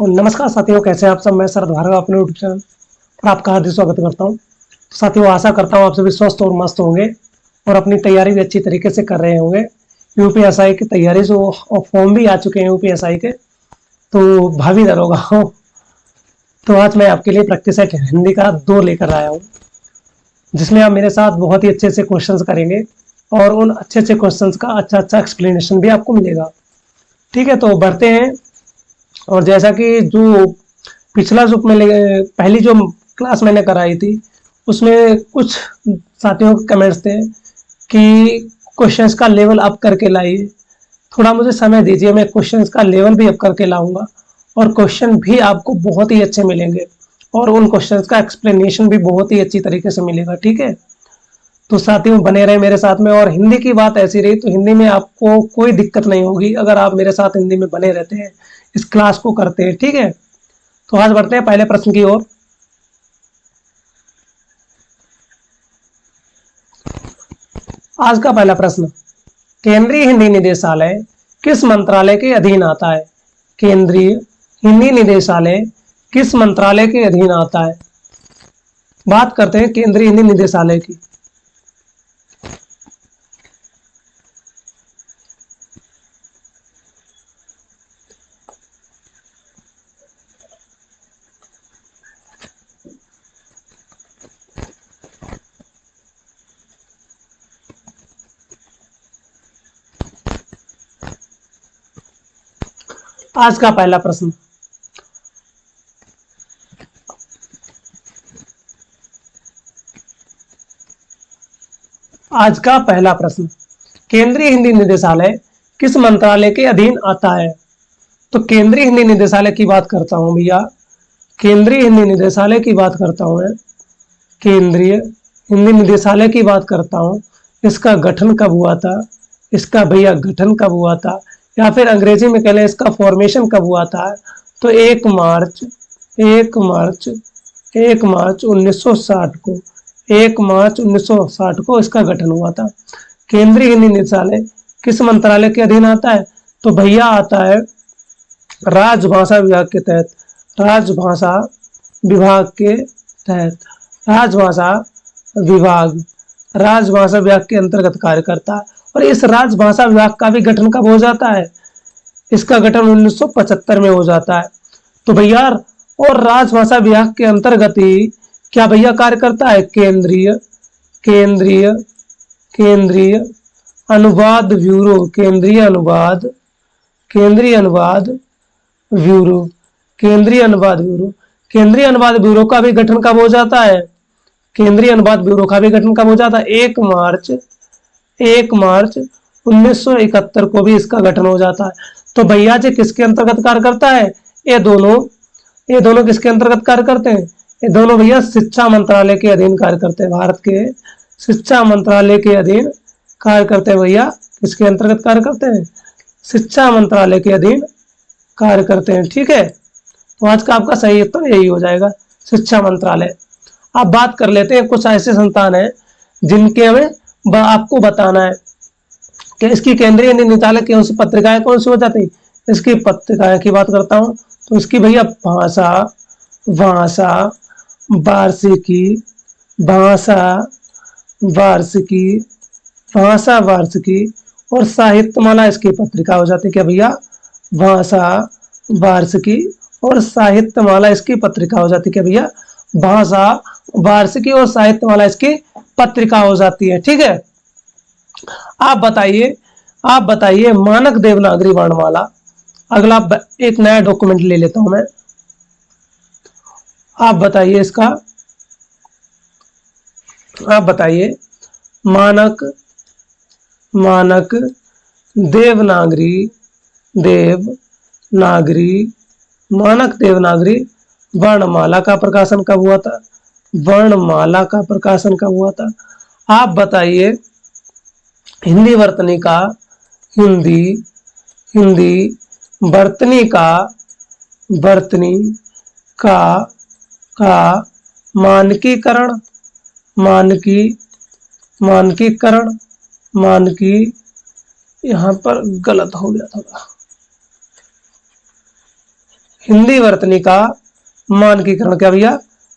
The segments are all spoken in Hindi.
और नमस्कार साथियों, कैसे हैं आप सब। मैं शरद भार्गव अपने यूट्यूब चैनल पर आपका हार्दिक स्वागत करता हूं। तो साथियों, आशा करता हूं आप सभी स्वस्थ और मस्त होंगे और अपनी तैयारी भी अच्छी तरीके से कर रहे होंगे। यूपीएसआई की तैयारी जो और फॉर्म भी आ चुके हैं यूपीएसआई के, तो भावी दरोगा हो। तो आज मैं आपके लिए प्रैक्टिस सेट हिंदी का 2 लेकर आया हूँ, जिसमें आप मेरे साथ बहुत ही अच्छे से क्वेश्चंस करेंगे और उन अच्छे अच्छे क्वेश्चंस का अच्छा अच्छा एक्सप्लेनेशन भी आपको मिलेगा। ठीक है, तो बढ़ते हैं। और जैसा कि जो पिछला जो पहली जो क्लास मैंने कराई थी, उसमें कुछ साथियों के कमेंट्स थे कि क्वेश्चंस का लेवल अप करके लाइए। थोड़ा मुझे समय दीजिए, मैं क्वेश्चंस का लेवल भी अप करके लाऊंगा और क्वेश्चन भी आपको बहुत ही अच्छे मिलेंगे और उन क्वेश्चंस का एक्सप्लेनेशन भी बहुत ही अच्छी तरीके से मिलेगा। ठीक है, तो साथियों बने रहे मेरे साथ में। और हिंदी की बात ऐसी रही तो हिंदी में आपको कोई दिक्कत नहीं होगी अगर आप मेरे साथ हिंदी में बने रहते हैं, इस क्लास को करते हैं। ठीक है, तो आज बढ़ते हैं पहले प्रश्न की ओर। आज का पहला प्रश्न, केंद्रीय हिंदी निदेशालय किस मंत्रालय के अधीन आता है? केंद्रीय हिंदी निदेशालय किस मंत्रालय के अधीन आता है? बात करते हैं केंद्रीय हिंदी निदेशालय की। आज का पहला प्रश्न, आज का पहला प्रश्न, केंद्रीय हिंदी निदेशालय किस मंत्रालय के अधीन आता है? तो केंद्रीय हिंदी निदेशालय की बात करता हूं भैया। केंद्रीय हिंदी निदेशालय की बात करता हूं मैं। केंद्रीय हिंदी निदेशालय की बात करता हूं। इसका गठन कब हुआ था? इसका भैया गठन कब हुआ था, या फिर अंग्रेजी में कह लें इसका फॉर्मेशन कब हुआ था? तो 1 मार्च 1 मार्च 1 मार्च 1960 को, 1 मार्च 1960 को इसका गठन हुआ था। केंद्रीय हिंदी निदेशालय किस मंत्रालय के अधीन आता है? तो भैया आता है राजभाषा विभाग के तहत। राजभाषा विभाग के तहत। राजभाषा विभाग, राजभाषा विभाग के अंतर्गत कार्य करता है। और इस राजभाषा विभाग का भी गठन कब हो जाता है? इसका गठन 1975 में हो जाता है। तो भैया, और राजभाषा विभाग के अंतर्गत ही क्या भैया कार्य करता है? केंद्रीय केंद्रीय केंद्रीय अनुवाद ब्यूरो। केंद्रीय अनुवाद ब्यूरो। केंद्रीय अनुवाद ब्यूरो। केंद्रीय अनुवाद ब्यूरो का भी गठन कब हो जाता है? केंद्रीय अनुवाद ब्यूरो का भी गठन कब हो जाता है? 1 मार्च 1971 को भी इसका गठन हो जाता है। तो भैया जी किसके अंतर्गत कार्य करता है? ये दोनों ये दोनों किसके अंतर्गत कार्य करते हैं? ये दोनों भैया शिक्षा मंत्रालय के अधीन कार्य करते हैं। भारत के शिक्षा मंत्रालय के अधीन कार्य करते हैं भैया। किसके अंतर्गत कार्य करते हैं? शिक्षा मंत्रालय के अधीन कार्य करते हैं। ठीक है, तो आज का आपका सही उत्तर यही हो जाएगा, शिक्षा मंत्रालय। अब बात कर लेते हैं कुछ ऐसे संस्थान हैं जिनके हमें आपको बताना है कि इसकी केंद्रीय निदेशालय कौन सी पत्रिकाएं कौन सी हो जाती। इसकी पत्रिकाएं की बात करता हूं तो इसकी भैया भाषा भाषा वार्षिकी, भाषा वार्षिकी, भाषा वार्षिकी और साहित्यमाला इसकी पत्रिका हो जाती है। क्या भैया? भाषा वार्षिकी और साहित्यमाला इसकी पत्रिका हो जाती है। क्या भैया? भाषा वार्षिकी और साहित्यमाला इसकी पत्रिका हो जाती है। ठीक है, आप बताइए, आप बताइए मानक देवनागरी वर्णमाला। अगला एक नया डॉक्यूमेंट ले लेता हूं मैं। आप बताइए इसका, आप बताइए मानक मानक देवनागरी देवनागरी मानक देवनागरी वर्णमाला का प्रकाशन कब हुआ था? वर्णमाला का प्रकाशन कब हुआ था? आप बताइए हिंदी वर्तनी का, हिंदी हिंदी वर्तनी का, वर्तनी का का मानकीकरण, मानकी मानकीकरण मानकी, यहां पर गलत हो गया थोड़ा। हिंदी वर्तनी का मानकीकरण। क्या भैया?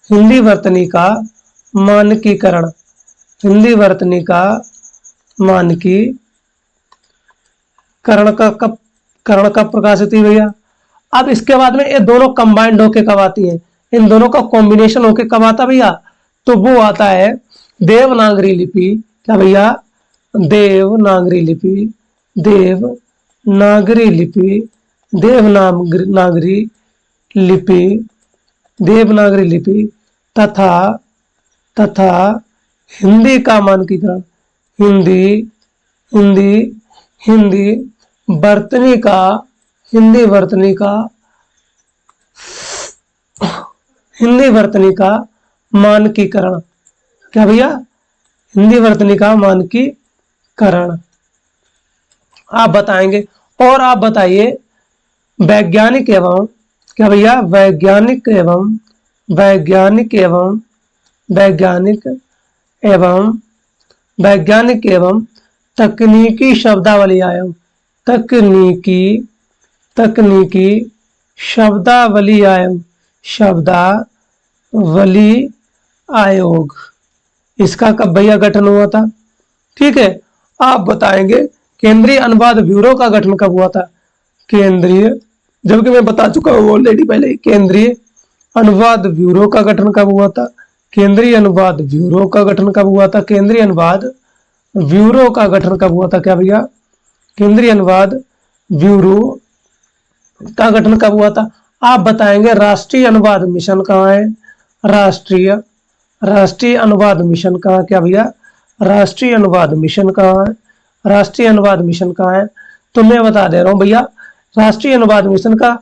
हिंदी वर्तनी का मानकीकरण। हिंदी वर्तनी का मानकीकरण का कब प्रकाशित हुई भैया? अब इसके बाद में ये दोनों कंबाइंड होके कब आती है? इन दोनों का कॉम्बिनेशन होके कब आता भैया? तो वो आता है देवनागरी लिपि। क्या भैया? देवनागरी लिपि। देवनागरी लिपि। देवनागरी लिपि। देवनागरी लिपि तथा तथा हिंदी का मानकीकरण। हिंदी हिंदी हिंदी वर्तनी का हिंदी वर्तनी का हिंदी वर्तनी का मानकीकरण। क्या भैया? हिंदी वर्तनी का मानकीकरण आप बताएंगे। और आप बताइए वैज्ञानिक एवं, क्या भैया? वैज्ञानिक एवं वैज्ञानिक एवं वैज्ञानिक एवं वैज्ञानिक एवं तकनीकी शब्दावली आयोग। तकनीकी तकनीकी शब्दावली आयोग। शब्दावली आयोग इसका कब भैया गठन हुआ था? ठीक है, आप बताएंगे केंद्रीय अनुवाद ब्यूरो का गठन कब हुआ था? केंद्रीय, जबकि मैं बता चुका हूं ऑलरेडी पहले ही, केंद्रीय अनुवाद ब्यूरो का गठन कब हुआ था? केंद्रीय अनुवाद ब्यूरो का गठन कब हुआ था? केंद्रीय अनुवाद ब्यूरो का गठन कब हुआ था? क्या भैया? केंद्रीय अनुवाद ब्यूरो का गठन कब हुआ था? आप बताएंगे राष्ट्रीय अनुवाद मिशन कहाँ है? राष्ट्रीय अनुवाद मिशन कहाँ? क्या भैया? राष्ट्रीय अनुवाद मिशन कहाँ है? राष्ट्रीय अनुवाद मिशन कहाँ है? तो मैं बता दे रहा हूं भैया, राष्ट्रीय अनुवाद मिशन का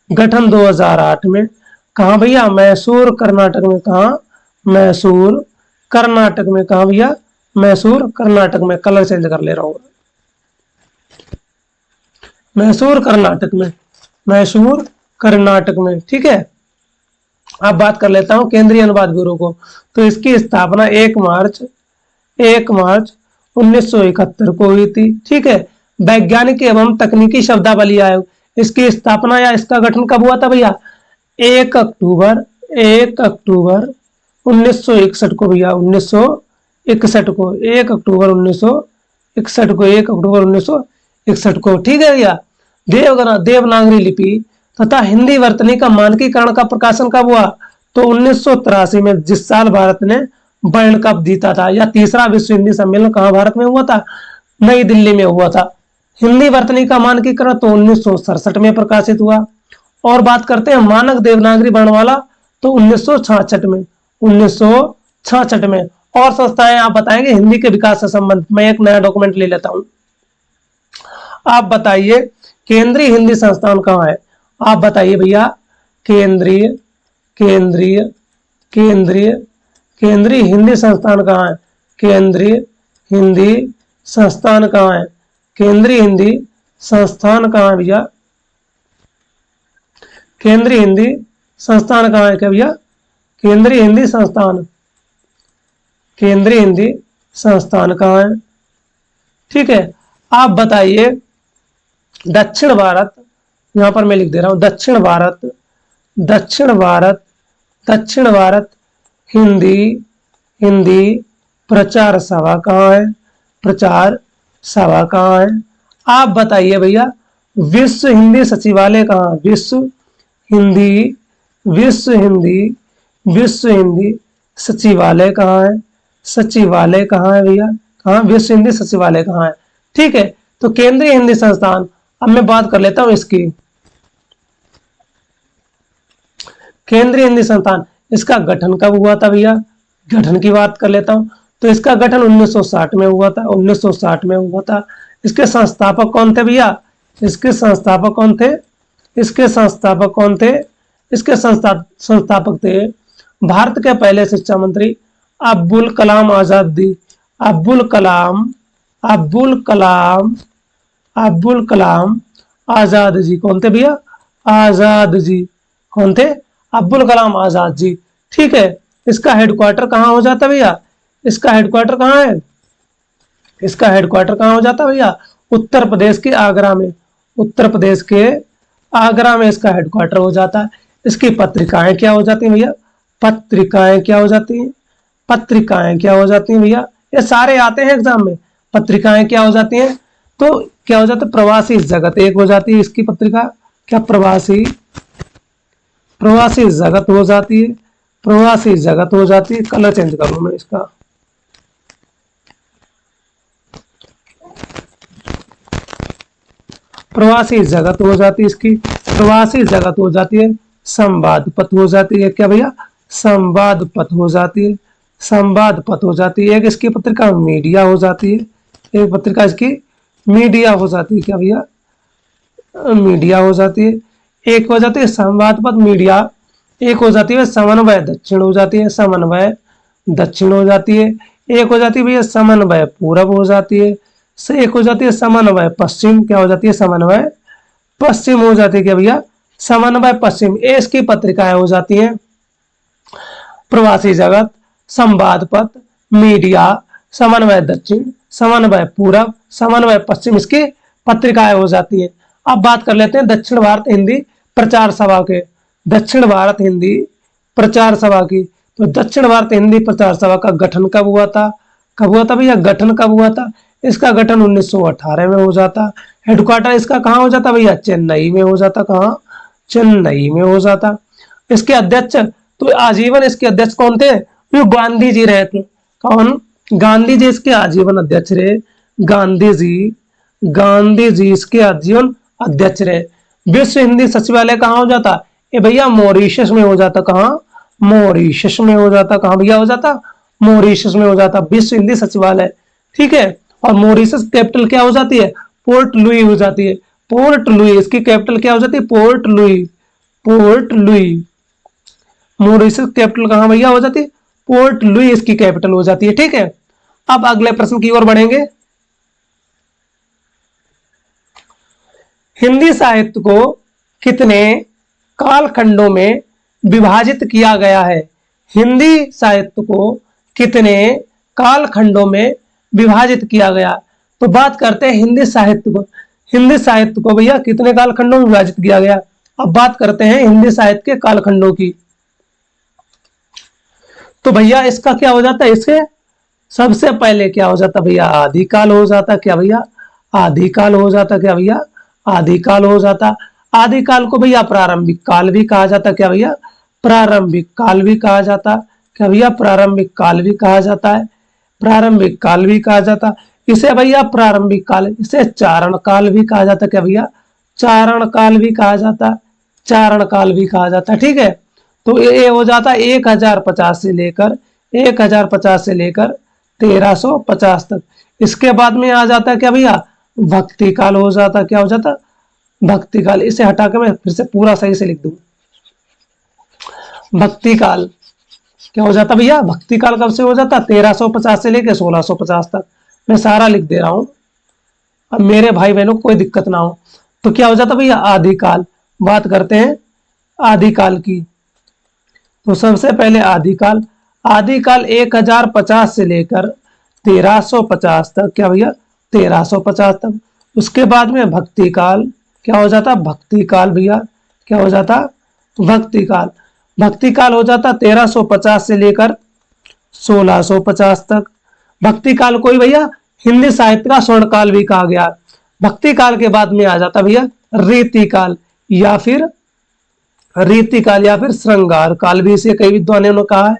गठन 2008 में। कहाँ भैया? मैसूर कर्नाटक में। कहाँ? मैसूर कर्नाटक में। कहाँ भैया? मैसूर कर्नाटक में। कलर चेंज कर ले रहा हूं, मैसूर कर्नाटक में। मैसूर कर्नाटक में। ठीक है, अब बात कर लेता हूं केंद्रीय अनुवाद ब्यूरो को। तो इसकी स्थापना 1 मार्च 1971 को हुई थी। ठीक है, वैज्ञानिक एवं तकनीकी शब्दावली आयोग, इसकी स्थापना या इसका गठन कब हुआ था भैया? 1 अक्टूबर 1961 को भैया। 1961 को 1 अक्टूबर 1961 को 1 अक्टूबर 1961 को। ठीक है भैया, देवनागरी लिपि तथा हिंदी वर्तनी का मानकीकरण का प्रकाशन कब हुआ? तो 1983 में, जिस साल भारत ने वर्ल्ड कप जीता था, या तीसरा विश्व हिंदी सम्मेलन कहाँ भारत में हुआ था? नई दिल्ली में हुआ था। हिंदी वर्तनी का मानकीकरण तो 1967 में प्रकाशित हुआ। और बात करते हैं मानक देवनागरी वर्णमाला, तो 1966 में। 1966 में। और संस्थाएं आप बताएंगे हिंदी के विकास से संबंधित। मैं एक नया डॉक्यूमेंट ले लेता हूं। आप बताइए केंद्रीय हिंदी संस्थान कहाँ है? आप बताइए भैया, केंद्रीय केंद्रीय केंद्रीय केंद्रीय हिंदी संस्थान कहाँ है? केंद्रीय हिंदी संस्थान कहाँ है? केंद्रीय हिंदी संस्थान कहाँ है भैया? केंद्रीय हिंदी संस्थान कहाँ है? क्या भैया? केंद्रीय हिंदी संस्थान। केंद्रीय हिंदी संस्थान कहाँ है? ठीक है, आप बताइए दक्षिण भारत, यहां पर मैं लिख दे रहा हूं दक्षिण भारत दक्षिण भारत दक्षिण भारत हिंदी हिंदी प्रचार सभा कहाँ है? प्रचार सभा कहाँ है? आप बताइए भैया विश्व हिंदी सचिवालय कहाँ? हिंदी विश्व हिंदी विश्व हिंदी सचिवालय कहाँ है? सचिवालय कहाँ है भैया? कहाँ? विश्व हिंदी सचिवालय कहाँ है? ठीक है, तो केंद्रीय हिंदी संस्थान, अब मैं बात कर लेता हूं इसकी। केंद्रीय हिंदी संस्थान, इसका गठन कब हुआ था भैया? गठन की बात कर लेता हूं। तो इसका गठन 1960 में हुआ था। 1960 में हुआ था। इसके संस्थापक कौन थे भैया? इसके संस्थापक कौन थे? इसके संस्थापक कौन थे? इसके संस्थापक थे भारत के पहले शिक्षा मंत्री अब्दुल कलाम आजाद जी। अब्दुल कलाम अब्दुल कलाम अब्दुल कलाम आजाद जी। कौन थे भैया? आजाद जी। कौन थे? अब्दुल कलाम आजाद जी। ठीक है, इसका हेडक्वार्टर कहाँ हो जाता भैया? इसका हेडक्वार्टर कहाँ है? इसका हेडक्वार्टर कहाँ हो जाता भैया? उत्तर प्रदेश के आगरा में। उत्तर प्रदेश के आगरा में इसका हेडक्वार्टर हो जाता है। इसकी पत्रिकाएं क्या हो जाती हैं भैया, पत्रिकाएं क्या हो जाती हैं, पत्रिकाएं क्या हो जाती हैं भैया, ये सारे आते हैं एग्जाम में। पत्रिकाएं क्या हो जाती हैं, तो क्या हो जाता है, प्रवासी जगत एक हो जाती है इसकी पत्रिका, क्या प्रवासी, प्रवासी जगत हो जाती है, प्रवासी जगत हो जाती है। कलर चेंज कर लूं मैं इसका, प्रवासी जगत हो जाती है इसकी, प्रवासी जगत हो जाती है। संवाद पथ हो जाती है, क्या भैया, संवाद पथ हो जाती है, संवाद पथ हो जाती है। एक इसकी पत्रिका मीडिया हो जाती है, एक पत्रिका इसकी मीडिया हो जाती है, क्या भैया, मीडिया हो जाती है। एक हो जाती है संवाद पथ मीडिया, एक हो जाती है समन्वय दक्षिण हो जाती है, समन्वय दक्षिण हो जाती है। एक हो जाती है भैया समन्वय पूरब हो जाती है, से एक हो जाती है समन्वय पश्चिम, क्या हो जाती है, समन्वय पश्चिम हो जाती है, क्या भैया, समन्वय पश्चिम। ये इसकी पत्रिकाएं हो जाती हैं। प्रवासी जगत, संवाद पथ, मीडिया, समन्वय दक्षिण, समन्वय पूरब, समन्वय पश्चिम इसकी पत्रिकाएं हो जाती हैं। अब बात कर लेते हैं दक्षिण भारत हिंदी प्रचार सभा के, दक्षिण भारत हिंदी प्रचार सभा की। तो दक्षिण भारत हिंदी प्रचार सभा का गठन कब हुआ था, कब हुआ था भैया, गठन कब हुआ था, इसका गठन 1918 में हो जाता। हेडक्वार्टर इसका कहाँ हो जाता भैया, चेन्नई में हो जाता, कहाँ, चेन्नई में हो जाता। इसके अध्यक्ष, तो आजीवन इसके अध्यक्ष कौन थे, ये गांधी जी रहे थे। कौन, गांधी जी इसके आजीवन अध्यक्ष रहे, गांधी जी, गांधी जी इसके आजीवन अध्यक्ष रहे। विश्व हिंदी सचिवालय कहाँ हो जाता, ये भैया मॉरिशस में हो जाता, कहाँ, मॉरिशस में हो जाता, कहाँ भैया हो जाता, मॉरिशस में हो जाता विश्व हिंदी सचिवालय, ठीक है। और मॉरिशस कैपिटल क्या हो जाती है, पोर्ट लुई हो जाती है, पोर्ट लुई इसकी कैपिटल क्या हो जाती है, port Louis, port Louis. Mauritius capital कहाँ भैया हो जाती है, पोर्ट लुई इसकी कैपिटल हो जाती है, ठीक है। अब अगले प्रश्न की ओर बढ़ेंगे। हिंदी साहित्य को कितने कालखंडों में विभाजित किया गया है, हिंदी साहित्य को कितने कालखंडों में विभाजित किया गया। तो बात करते हैं हिंदी साहित्य को, हिंदी साहित्य को भैया कितने कालखंडों में विभाजित किया गया। अब बात करते हैं हिंदी साहित्य के कालखंडों की। तो भैया इसका क्या हो जाता है, इसके सबसे पहले क्या हो जाता भैया, आदिकाल हो जाता, क्या भैया, आदिकाल हो जाता, क्या भैया, आदिकाल हो जाता। आदिकाल को भैया प्रारंभिक काल भी कहा जाता, क्या भैया, प्रारंभिक काल भी कहा जाता, क्या भैया, प्रारंभिक काल भी कहा जाता है, प्रारंभिक काल भी कहा जाता। इसे भैया प्रारंभिक काल, इसे चारण काल भी कहा जाता, क्या भैया, चारण काल भी कहा जाता, चारण काल भी कहा जाता, ठीक है। तो ये हो जाता 1050 से लेकर 1050 से लेकर 1350 तक। इसके बाद में आ जाता है क्या भैया, भक्ति काल हो जाता, क्या हो जाता, भक्ति काल। इसे हटा के मैं फिर से पूरा सही से लिख दूं, भक्ति काल क्या हो जाता भैया, भक्ति काल कब से हो जाता, 1350 से लेकर 1650 तक। मैं सारा लिख दे रहा हूं, अब मेरे भाई बहनों को कोई दिक्कत ना हो। तो क्या हो जाता भैया, आदिकाल। बात करते हैं आदिकाल की। तो सबसे पहले आदिकाल, आदिकाल 1050 से लेकर 1350 तक, क्या भैया, 1350 तक। उसके बाद में भक्ति काल, क्या हो जाता, भक्ति काल भैया, क्या हो जाता, भक्ति काल। भक्ति काल हो जाता 1350 से लेकर 1650 तक। भक्ति काल को ही भैया हिंदी साहित्य का स्वर्ण काल भी कहा गया। भक्ति काल के बाद में आ जाता भैया रीति काल या फिर रीति काल या फिर श्रृंगार काल भी इसे कई विद्वानों ने कहा है।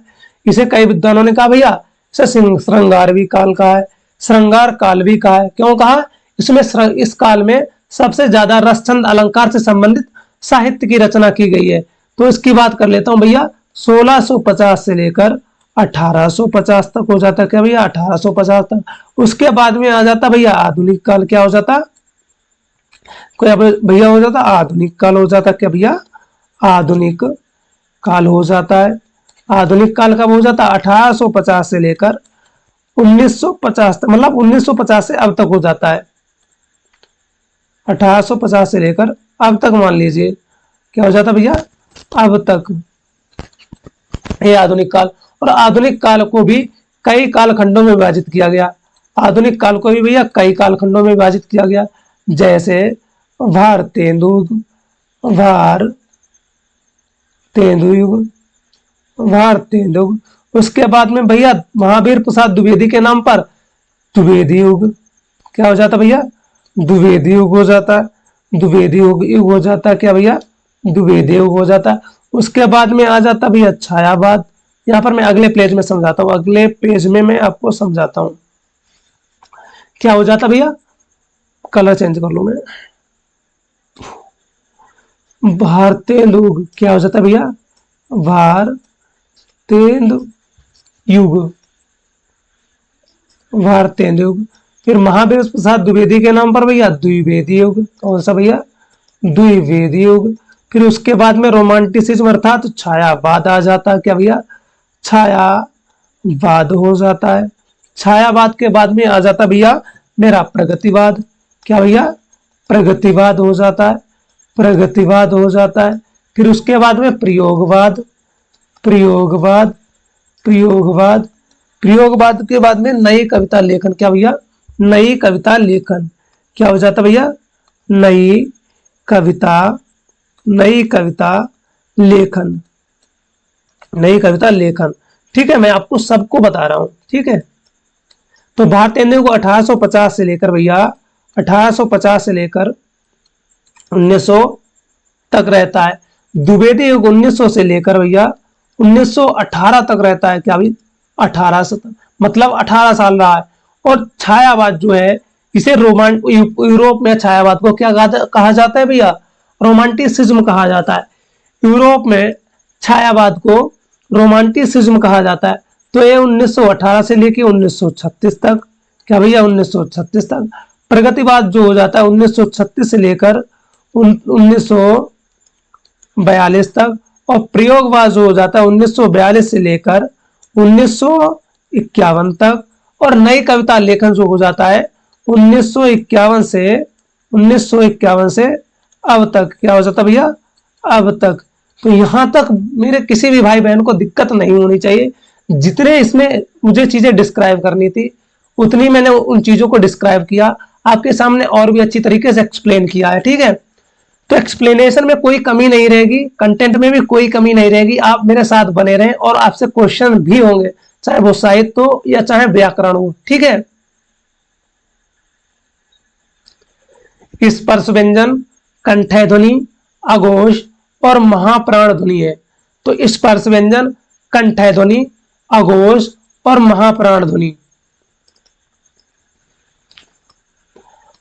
इसे कई विद्वानों ने कहा भैया इसे श्रृंगार भी काल कहा है, श्रृंगार काल भी कहा है। क्यों कहा, इसमें इस काल में सबसे ज्यादा रसछंद अलंकार से संबंधित साहित्य की रचना की गई है। तो इसकी बात कर लेता हूं भैया, 1650 से लेकर 1850 तक हो जाता, क्या भैया, 1850 तक। उसके बाद में आ जाता भैया आधुनिक काल, क्या हो जाता, क्या भैया हो जाता, आधुनिक काल हो जाता, क्या भैया, आधुनिक काल हो जाता है। आधुनिक काल कब हो जाता, 1850 से लेकर 1950 तक, मतलब 1950 से अब तक हो जाता है। 1850 से लेकर अब तक मान लीजिए क्या हो जाता भैया, अब तक, ये आधुनिक काल। और आधुनिक काल को भी कई कालखंडों में विभाजित किया गया। आधुनिक काल को भी भैया कई कालखंडों में विभाजित किया गया, जैसे भारतेंदु, वार तेंदु युग, वार तेंदु। उसके बाद में भैया महावीर प्रसाद द्विवेदी के नाम पर द्विवेदी युग। क्या हो जाता भैया? द्विवेदी युग हो जाता है। द्विवेदी युग हो जाता है क्या भैया? द्विवेदी युग हो जाता है। उसके बाद में आ जाता भैया छायावाद। यहाँ पर मैं अगले पेज में समझाता हूँ, अगले पेज में मैं आपको समझाता हूँ क्या हो जाता भैया। कलर चेंज कर लूं मैं। भारतीय लोग क्या हो जाता भैया? भारतेंदु युग, भारतेंदु युग। फिर महावीर प्रसाद द्विवेदी के नाम पर भैया द्विवेदी युग। कौन सा भैया? द्विवेदी युग। फिर उसके बाद में रोमांटिसिज्म अर्थात छायावाद आ जाता है क्या भैया? छायावाद हो जाता है। छायावाद के बाद में आ जाता भैया मेरा प्रगतिवाद। क्या भैया? प्रगतिवाद हो जाता है। प्रगतिवाद हो जाता है। फिर उसके बाद में प्रयोगवाद, प्रयोगवाद, प्रयोगवाद। प्रयोगवाद के बाद में नई कविता लेखन। क्या भैया? नई कविता लेखन। क्या हो जाता भैया? नई कविता, नई कविता लेखन, नई कविता लेखन। ठीक है, मैं आपको सबको बता रहा हूं। ठीक है, तो भारतेंदु को 1850 से लेकर भैया 1850 से लेकर 1900 तक रहता है। द्विवेदी युग 1900 से लेकर भैया 1918 तक रहता है। क्या भाई? 18 से तक, मतलब 18 साल रहा है। और छायावाद जो है इसे यूरोप में छायावाद को क्या कहा जाता है भैया? रोमांटिसिज्म कहा जाता है। यूरोप में छायावाद को रोमांटिसिज्म कहा जाता है। तो ये 1918 से लेकर 1936 तक। क्या भैया? 1936 तक। प्रगतिवाद जो हो जाता है 1936 से लेकर 1942 तक। और प्रयोगवाद जो हो जाता है 1942 से लेकर 1951 तक। और नई कविता लेखन जो हो जाता है 1951 से अब तक। क्या हो जाता भैया? अब तक। तो यहां तक मेरे किसी भी भाई बहन को दिक्कत नहीं होनी चाहिए। जितने इसमें मुझे चीजें डिस्क्राइब करनी थी उतनी मैंने उन चीजों को डिस्क्राइब किया, आपके सामने और भी अच्छी तरीके से एक्सप्लेन किया है। ठीक है, तो एक्सप्लेनेशन में कोई कमी नहीं रहेगी, कंटेंट में भी कोई कमी नहीं रहेगी। आप मेरे साथ बने रहें और आपसे क्वेश्चन भी होंगे, चाहे वो साहित्य हो या चाहे व्याकरण हो। ठीक है, स्पर्श व्यंजन, कंठय ध्वनि, अघोष और महाप्राण ध्वनि है। तो स्पर्श व्यंजन, कंठय ध्वनि, अघोष और महाप्राण ध्वनि।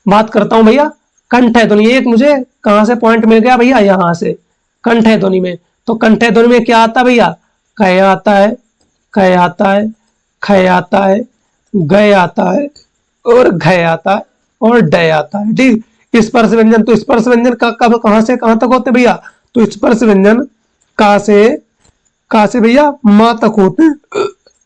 बात करता हूं भैया कंठय ध्वनि। एक मुझे कहां से पॉइंट मिल गया भैया? यहां से कंठय ध्वनि में। तो कंठय ध्वनि में क्या आता है भैया? कय आता है, कय आता है, खय आता है, गय आता है और घय आता है और डय आता है। ठीक, स्पर्श व्यंजन। तो स्पर्श व्यंजन कहां से कहां तक होते भैया? तो स्पर्श व्यंजन का से भैया मां तक होते हैं,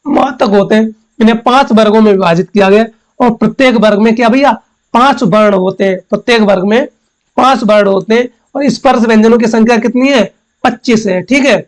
मां तक होते हैं। इन्हें 5 वर्गों में विभाजित किया गया और प्रत्येक वर्ग में क्या भैया? 5 वर्ण होते हैं। प्रत्येक वर्ग में 5 वर्ण होते हैं और स्पर्श व्यंजनों की संख्या कितनी है? 25 है। ठीक है,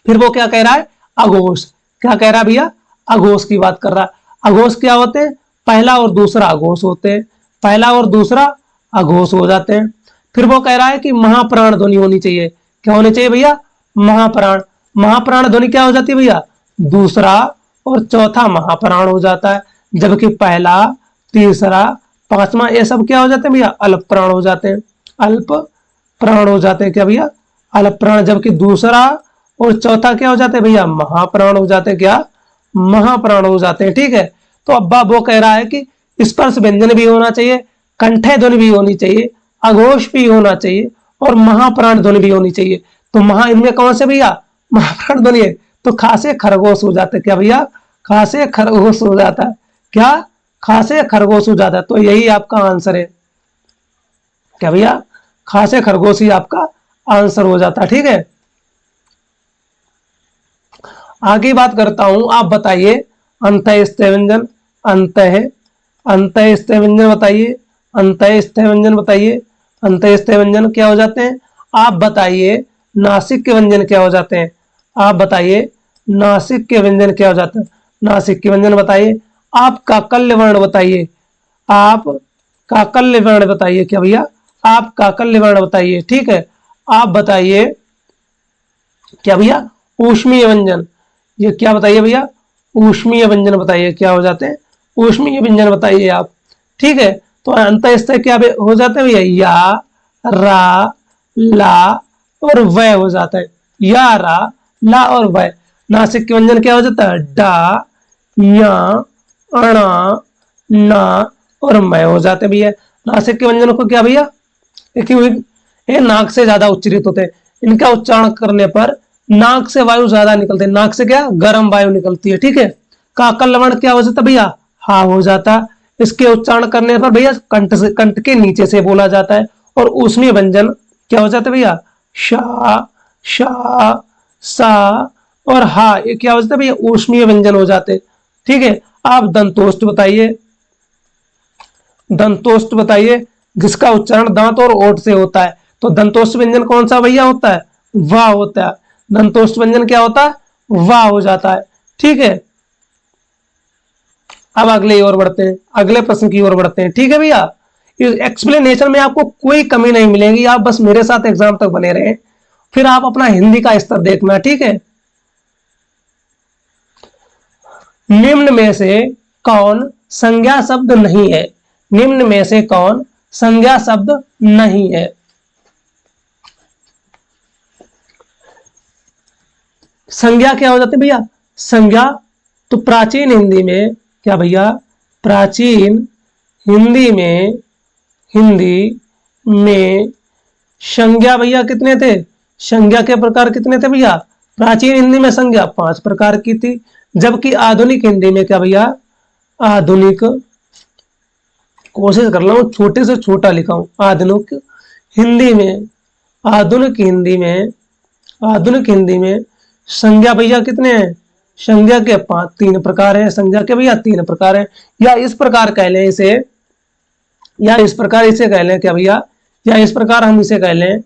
फिर वो क्या कह रहा है? अघोष। क्या कह रहा है भैया? अघोष की बात कर रहा है। अघोष क्या होते हैं? पहला और दूसरा अघोष होते हैं। पहला और दूसरा अघोष हो जाते हैं। फिर वो कह रहा है कि महाप्राण ध्वनि होनी चाहिए। क्या होनी चाहिए भैया? महाप्राण। महाप्राण ध्वनि क्या हो जाती है भैया? दूसरा और चौथा महाप्राण हो जाता है। जबकि पहला, तीसरा, पांचवा ये सब क्या हो जाते हैं भैया? अल्प प्राण हो जाते हैं। अल्प प्राण हो जाते हैं। क्या भैया? अल्प प्राण। जबकि दूसरा और चौथा क्या हो जाते हैं भैया? महाप्राण हो जाते हैं। क्या? महाप्राण हो जाते हैं। ठीक है, तो अब्बा वो कह रहा है कि स्पर्श व्यंजन भी होना चाहिए, कंठय ध्वनि भी होनी चाहिए, अघोष भी होना चाहिए और महाप्राण ध्वनि भी होनी चाहिए। तो इनमें कौन से भैया? महाप्राण ध्वनि है। तो खासे खरगोश हो जाते हैं। क्या भैया? खासे खरगोश हो जाता है। क्या? खासे खरगोश हो जाता है। तो यही आपका आंसर है। क्या भैया? खासे खरगोश ही आपका आंसर हो जाता है। ठीक है, आगे बात करता हूं। आप बताइए अंतः स्थ व्यंजन, अंतः अंतः स्थ व्यंजन बताइए, अंतः स्थ व्यंजन बताइए। अंतः स्थ व्यंजन क्या हो जाते हैं? आप बताइए नासिक के व्यंजन क्या हो जाते हैं? आप बताइए नासिक के व्यंजन क्या हो जाते हैं? नासिक के व्यंजन बताइए। आप काकल्य वर्ण बताइए। आप काकल्य वर्ण बताइए। क्या भैया? आप काकल्य वर्ण बताइए। ठीक है, आप बताइए क्या भैया, ऊष्मीय व्यंजन। ये क्या बताइए भैया, ऊष्मीय व्यंजन बताइए, क्या हो जाते हैं, ऊष्मीय व्यंजन बताइए आप। ठीक है, तो अंतःस्थय क्या हो जाते हैं भैया, या, रा, ला और वय हो जाता है। या, रा, ला और वय। नासिक के व्यंजन क्या हो जाता है, डा, या, अणा, ना और मय हो जाते हैं भैया। नासिक के व्यंजनों को क्या भैया, ये नाक से ज्यादा उच्चारित होते हैं। इनका उच्चारण करने पर नाक से वायु ज्यादा निकलते हैं, नाक से क्या, गर्म वायु निकलती है। ठीक है, काकल लवण क्या हो जाता है भैया, हा हो जाता। इसके उच्चारण करने पर भैया कंठ से, कंठ के नीचे से बोला जाता है। और ऊष्मीय व्यंजन क्या हो जाता है भैया, शा, शा, सा और हा, ये क्या हो जाता है भैया, ऊष्मीय व्यंजन हो जाते। ठीक है, आप दंतोष्ट बताइए, दंतोष्ट बताइए जिसका उच्चारण दांत और ओठ से होता है। तो दंतोष्ट व्यंजन कौन सा भैया होता है, वाह होता है। दंतोष्ट व्यंजन क्या होता है, वाह हो जाता है। ठीक है, अब अगले ओर बढ़ते हैं, अगले प्रश्न की ओर बढ़ते हैं। ठीक है भैया, इस एक्सप्लेनेशन में आपको कोई कमी नहीं मिलेगी, आप बस मेरे साथ एग्जाम तक बने रहें, फिर आप अपना हिंदी का स्तर देखना। ठीक है, निम्न में से कौन संज्ञा शब्द नहीं है, निम्न में से कौन संज्ञा शब्द नहीं है। संज्ञा क्या हो जाती है भैया, संज्ञा तो प्राचीन हिंदी में क्या भैया, प्राचीन हिंदी में, हिंदी में संज्ञा भैया कितने थे, संज्ञा के प्रकार कितने थे भैया, प्राचीन हिंदी में संज्ञा 5 प्रकार की थी। जबकि आधुनिक हिंदी में क्या भैया, आधुनिक, कोशिश कर रहा हूं छोटे से छोटा लिखा हूं, आधुनिक हिंदी में, आधुनिक हिंदी में, आधुनिक हिंदी में संज्ञा भैया कितने हैं, संज्ञा के 3 प्रकार हैं, संज्ञा के भैया 3 प्रकार हैं। या इस प्रकार कह लें इसे, या इस प्रकार इसे कह लें क्या भैया, या इस प्रकार हम इसे कह लें,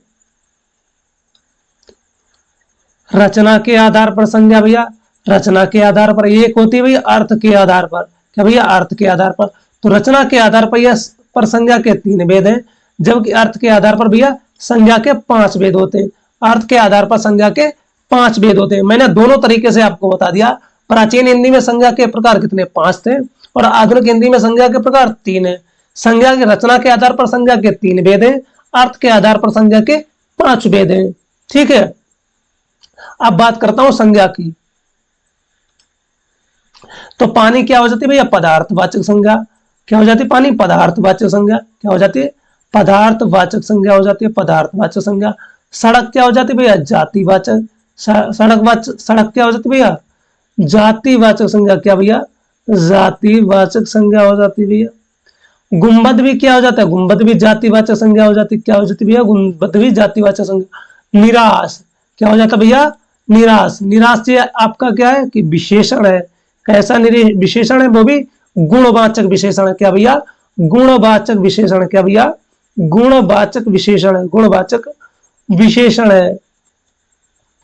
रचना के आधार पर संज्ञा भैया, रचना के आधार पर एक होती है भैया, अर्थ के आधार पर, क्या भैया, अर्थ के आधार पर। तो रचना के आधार पर यह पर संज्ञा के 3 भेद हैं, जबकि अर्थ के आधार पर भैया संज्ञा के 5 भेद होते हैं। अर्थ के आधार पर संज्ञा के 5 भेद होते हैं। मैंने दोनों तरीके से आपको बता दिया। प्राचीन हिंदी में संज्ञा के प्रकार कितने, 5 थे, और आधुनिक हिंदी में संज्ञा के प्रकार 3 है। संज्ञा की रचना के आधार पर संज्ञा के 3 भेद हैं, अर्थ के आधार पर संज्ञा के 5 भेद हैं। ठीक है, अब बात करता हूं संज्ञा की। तो पानी क्या हो जाती है भैया, पदार्थवाचक संज्ञा। क्या हो जाती है, पानी पदार्थवाचक संज्ञा। क्या हो जाती है, पदार्थवाचक संज्ञा हो जाती है, पदार्थवाचक संज्ञा। सड़क क्या हो जाती है भैया, जातिवाचक। सड़क क्या हो जाती है भैया, जातिवाचक संज्ञा। क्या भैया, जातिवाचक संज्ञा हो जाती है भैया। गुंबद भी क्या हो जाता है, गुंबद भी जातिवाचक संज्ञा हो जाती है। क्या हो जाती है भैया, गुंबद भी जातिवाचक संज्ञा। निराश क्या हो जाता है भैया, निराश। निराश से आपका क्या है कि विशेषण है। कैसा विशेषण है, वो भी गुणवाचक विशेषण है। क्या भैया, गुणवाचक विशेषण। क्या भैया, गुणवाचक विशेषण है, गुणवाचक विशेषण है।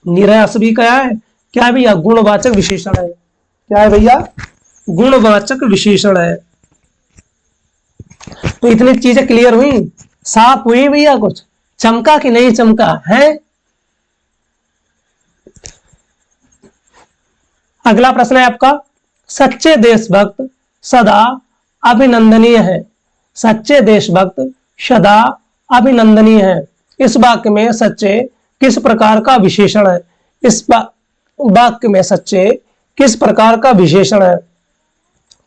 निराश भी क्या है, क्या है भैया, गुणवाचक विशेषण है। क्या है भैया, गुणवाचक विशेषण है। तो इतनी चीजें क्लियर हुई, साफ हुई भैया, कुछ चमका कि नहीं चमका है। अगला प्रश्न है आपका, सच्चे देशभक्त सदा अभिनंदनीय है। सच्चे देशभक्त सदा अभिनंदनीय है। इस वाक्य में सच्चे किस प्रकार का विशेषण है, इस वाक्य में सच्चे किस प्रकार का विशेषण है।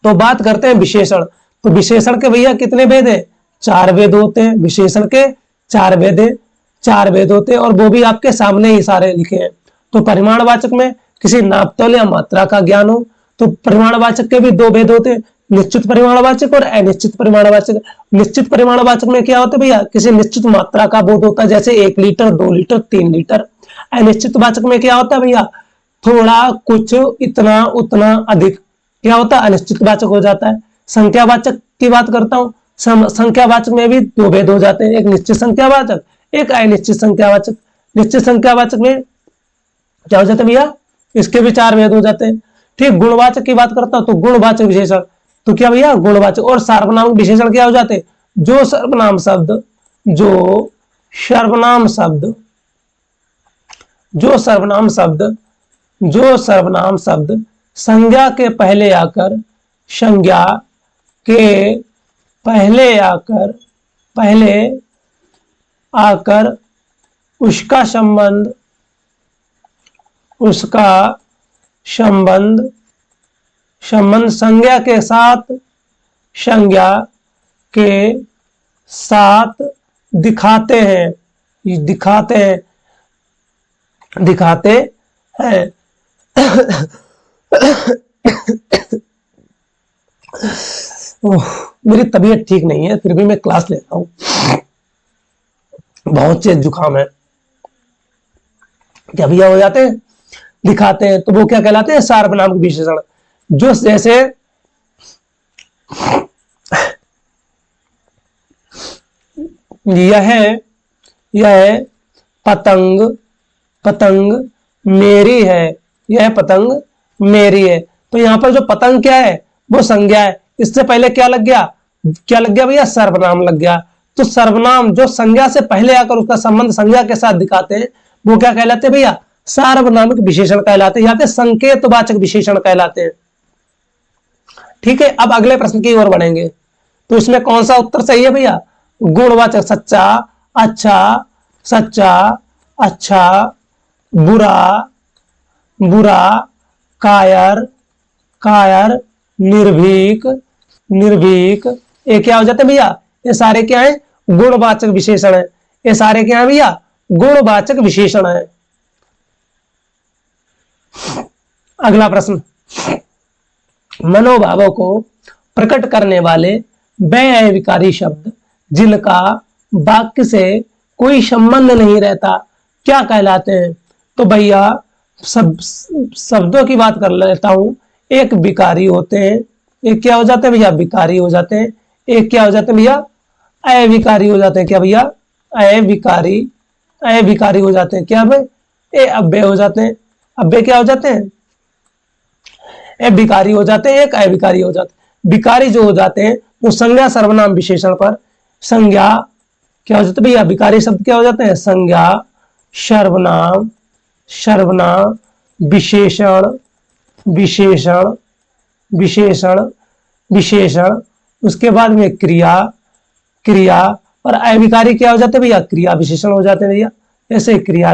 तो बात करते हैं विशेषण। तो विशेषण के भैया कितने भेद है, 4 भेद होते हैं। विशेषण के 4 भेद है, 4 भेद होते हैं, और वो भी आपके सामने ही सारे लिखे हैं। तो परिमाणवाचक में किसी नापतोल या मात्रा का ज्ञान हो। तो परिमाणवाचक के भी 2 भेद होते हैं, निश्चित परिमाणवाचक और अनिश्चित परिमाणवाचक। निश्चित परिमाणवाचक में क्या होता है भैया, किसी निश्चित मात्रा का बोध होता है, जैसे 1 लीटर, 2 लीटर, 3 लीटर। अनिश्चित वाचक में क्या होता है भैया, थोड़ा, कुछ, इतना, उतना, अधिक। क्या होता है, अनिश्चित वाचक हो जाता है। संख्यावाचक की बात करता हूं, संख्यावाचक में भी 2 भेद हो जाते हैं, एक निश्चित संख्यावाचक, एक अनिश्चित संख्यावाचक। निश्चित संख्यावाचक में क्या हो जाता है भैया, इसके भी 4 भेद हो जाते हैं। ठीक, गुणवाचक की बात करता हूं तो गुणवाचक विशेषण। तो क्या भैया, गुणवाचक। और सार्वनाम विशेषण क्या हो जाते हैं, जो सर्वनाम शब्द जो सर्वनाम शब्द संज्ञा के पहले आकर उसका संबंध संज्ञा के साथ दिखाते हैं मेरी तबीयत ठीक नहीं है, फिर भी मैं क्लास लेता हूं, बहुत से जुकाम है। क्या भैया हो जाते हैं, दिखाते हैं, तो वो क्या कहलाते हैं, सार्वनामिक विशेषण। जो जैसे यह पतंग मेरी है, यह पतंग मेरी है। तो यहां पर जो पतंग क्या है, वो संज्ञा है। इससे पहले क्या लग गया भैया, सर्वनाम लग गया। तो सर्वनाम जो संज्ञा से पहले आकर उसका संबंध संज्ञा के साथ दिखाते हैं, वो क्या कहलाते हैं भैया, सार्वनामिक विशेषण कहलाते हैं, या फिर संकेतवाचक विशेषण कहलाते हैं। ठीक है, अब अगले प्रश्न की ओर बढ़ेंगे। तो इसमें कौन सा उत्तर सही है भैया, गुणवाचक, सच्चा, अच्छा, बुरा, कायर, निर्भीक। ये क्या हो जाते हैं भैया, ये सारे क्या है, गुणवाचक विशेषण है। ये सारे क्या है भैया, गुणवाचक विशेषण है। अगला प्रश्न, मनोभावों को प्रकट करने वाले वे अविकारी शब्द जिनका वाक्य से कोई संबंध नहीं रहता क्या कहलाते हैं। तो भैया सब शब्दों की बात कर लेता हूं। एक विकारी होते हैं, एक क्या हो जाते हैं भैया, विकारी हो जाते हैं। एक क्या हो जाते हैं भैया, अविकारी हो जाते हैं। क्या भैया, अविकारी हो जाते हैं। क्या भाई, ए अव्यय हो जाते हैं। अव्यय क्या हो जाते हैं, ए विकारी हो जाते हैं, एक अविकारी हो जाते हैं। विकारी जो हो जाते हैं वो संज्ञा सर्वनाम विशेषण पर संज्ञा क्या हो जाता है भैया, विकारी शब्द क्या हो जाते हैं, संज्ञा सर्वनाम विशेषण उसके बाद में क्रिया और अविकारी क्या हो जाते हैं भैया, क्रिया विशेषण हो जाते हैं भैया। ऐसे क्रिया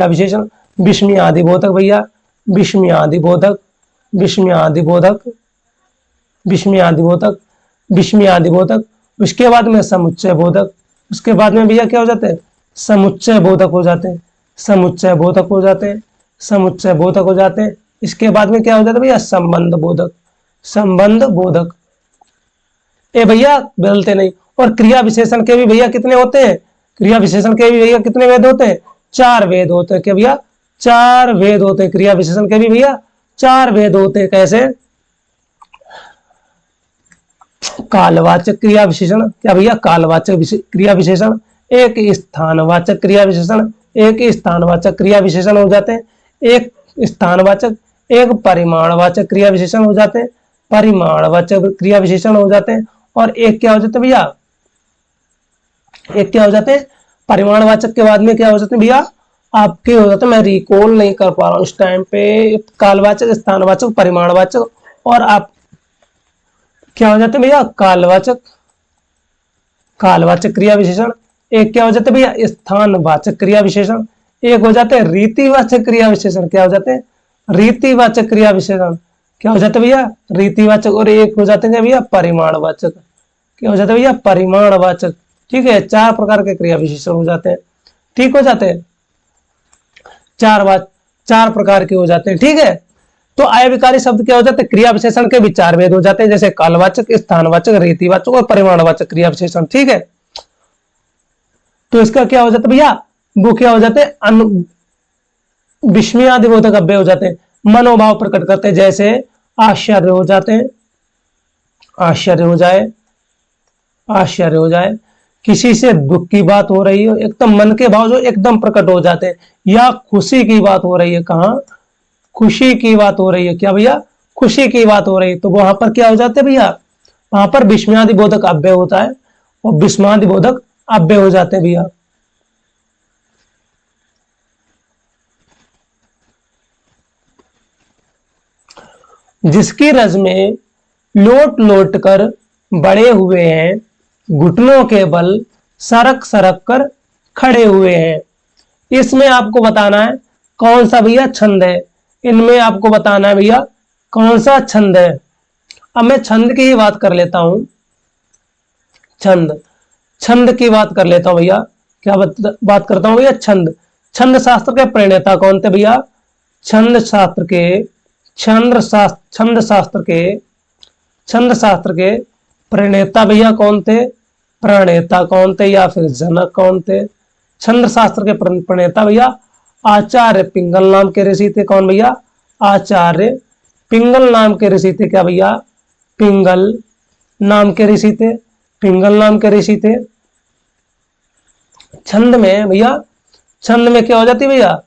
विशेषण विस्मयादिबोधक भैया, विस्मयादिबोधक। उसके बाद में समुच्चय बोधक। उसके बाद में भैया क्या हो जाते हैं, समुच्चय बोधक हो जाते हैं। इसके बाद में क्या हो जाता है भैया, संबंध बोधक। ए भैया बदलते नहीं। और क्रिया विशेषण के भी भैया कितने होते हैं, क्रिया विशेषण के भी भैया कितने वेद होते हैं, 4 वेद होते हैं। क्या भैया, 4 वेद होते हैं। क्रिया विशेषण के भी भैया 4 वेद होते हैं। कैसे, कालवाचक क्रिया विशेषण, क्या भैया, कालवाचक क्रिया विशेषण, एक स्थानवाचक क्रिया विशेषण हो जाते हैं। एक स्थानवाचक, एक परिमाणवाचक क्रिया विशेषण हो जाते हैं, और एक क्या हो जाते हैं भैया, परिमाणवाचक के बाद में क्या हो जाते हैं भैया, आपके हो जाते हैं, मैं रिकॉल नहीं कर पा रहा हूं इस टाइम पे, कालवाचक, स्थानवाचक, परिमाणवाचक, और आप क्या हो जाते हैं भैया, कालवाचक क्रिया विशेषण। एक क्या हो जाते हैं भैया, स्थानवाचक क्रिया विशेषण। एक हो जाते हैं रीतिवाचक क्रिया विशेषण। क्या हो जाते हैं, रीतिवाचक क्रिया विशेषण। क्या हो जाते हैं भैया, रीतिवाचक। और एक हो जाते हैं भैया, परिमाणवाचक। क्या हो जाते हैं भैया, परिमाणवाचक। ठीक है, 4 प्रकार के क्रिया विशेषण हो जाते हैं। ठीक हो जाते हैं, 4 प्रकार के हो जाते हैं। ठीक है, तो अविकारी शब्द क्या हो जाते हैं, क्रिया विशेषण के भी 4 भेद हो जाते हैं, जैसे कालवाचक, स्थानवाचक, रीतिवाचक और परिमाणवाचक क्रिया विशेषण। ठीक है, तो इसका क्या हो जाता है भैया, वो क्या हो जाते हैं, विस्मयादिबोधक अव्यय हो जाते हैं, मनोभाव प्रकट करते हैं। जैसे आश्चर्य हो जाते हैं, आश्चर्य हो जाए, किसी से दुख की बात हो रही हो, एकदम मन के भाव जो एकदम प्रकट हो जाते हैं, या खुशी की बात हो रही है, कहां, खुशी की बात हो रही है। क्या भैया, खुशी की बात हो रही है, तो वहां पर क्या हो जाते हैं भैया, वहां पर विस्मयादिबोधक अव्यय होता है, और विस्मयादिबोधक अव्यय हो जाते हैं भैया। जिसकी रज में लोट लोट कर बड़े हुए हैं, घुटनों के बल सरक सरक कर खड़े हुए हैं। इसमें आपको बताना है कौन सा भैया छंद है। इनमें आपको बताना है भैया कौन सा छंद है। अब मैं छंद की ही बात कर लेता हूं। छंद छंद की बात कर लेता हूं भैया। क्या बात करता हूं भैया? छंद। छंद शास्त्र के प्रणेता कौन थे भैया? छंद शास्त्र के छंद शास्त्र के प्रणेता भैया कौन थे? प्रणेता कौन थे या फिर जनक कौन थे? छंद शास्त्र के प्रणेता भैया आचार्य पिंगल नाम के ऋषि थे। कौन भैया? आचार्य पिंगल नाम के ऋषि थे। क्या भैया? पिंगल नाम के ऋषि थे। पिंगल नाम के ऋषि थे। छंद में भैया, छंद में क्या हो जाती है भैया?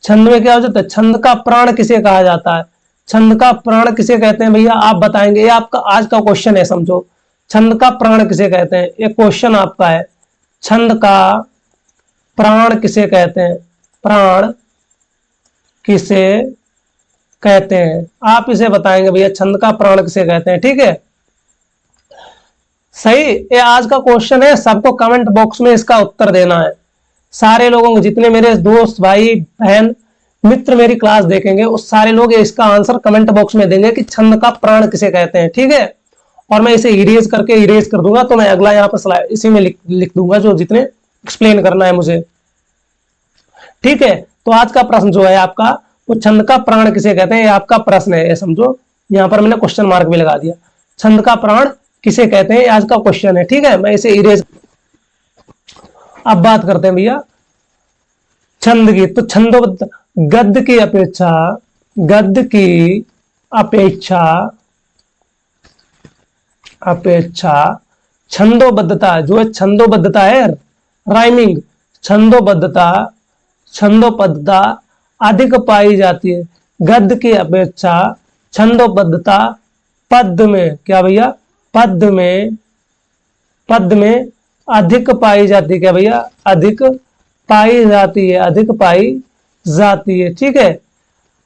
छंद में क्या हो जाता है? छंद का प्राण किसे कहा जाता है? छंद का प्राण किसे कहते हैं भैया? आप बताएंगे। ये आपका आज का क्वेश्चन है, समझो। छंद का प्राण किसे कहते हैं? ये क्वेश्चन आपका है। छंद का प्राण किसे कहते हैं? प्राण किसे कहते हैं? आप इसे बताएंगे भैया, छंद का प्राण किसे कहते हैं। ठीक है, सही। ये आज का क्वेश्चन है, सबको कमेंट बॉक्स में इसका उत्तर देना है। सारे लोगों को, जितने मेरे दोस्त भाई बहन मित्र मेरी क्लास देखेंगे, उस सारे लोग इसका आंसर कमेंट बॉक्स में देंगे कि छंद का प्राण किसे कहते हैं। ठीक है, और मैं इसे इरेज कर दूंगा, तो मैं अगला यहाँ पर इसी में लिख दूंगा जो जितने एक्सप्लेन करना है मुझे। ठीक है, तो आज का प्रश्न जो है आपका, वो छंद का प्राण किसे कहते हैं, ये आपका प्रश्न है। ये समझो, यहाँ पर मैंने क्वेश्चन मार्क भी लगा दिया। छंद का प्राण किसे कहते हैं, आज का क्वेश्चन है। ठीक है, मैं इसे इरेज। अब बात करते हैं भैया छंद की। तो छंदोबद्ध गद्य की अपेक्षा छंदोबद्धता, जो है छंदोबद्धता है, राइमिंग, छंदोबद्धता अधिक पाई जाती है। गद्य की अपेक्षा छंदोबद्धता पद्य में, क्या भैया? पद्य में अधिक पाई जाती है। क्या भैया? अधिक पाई जाती है। ठीक है,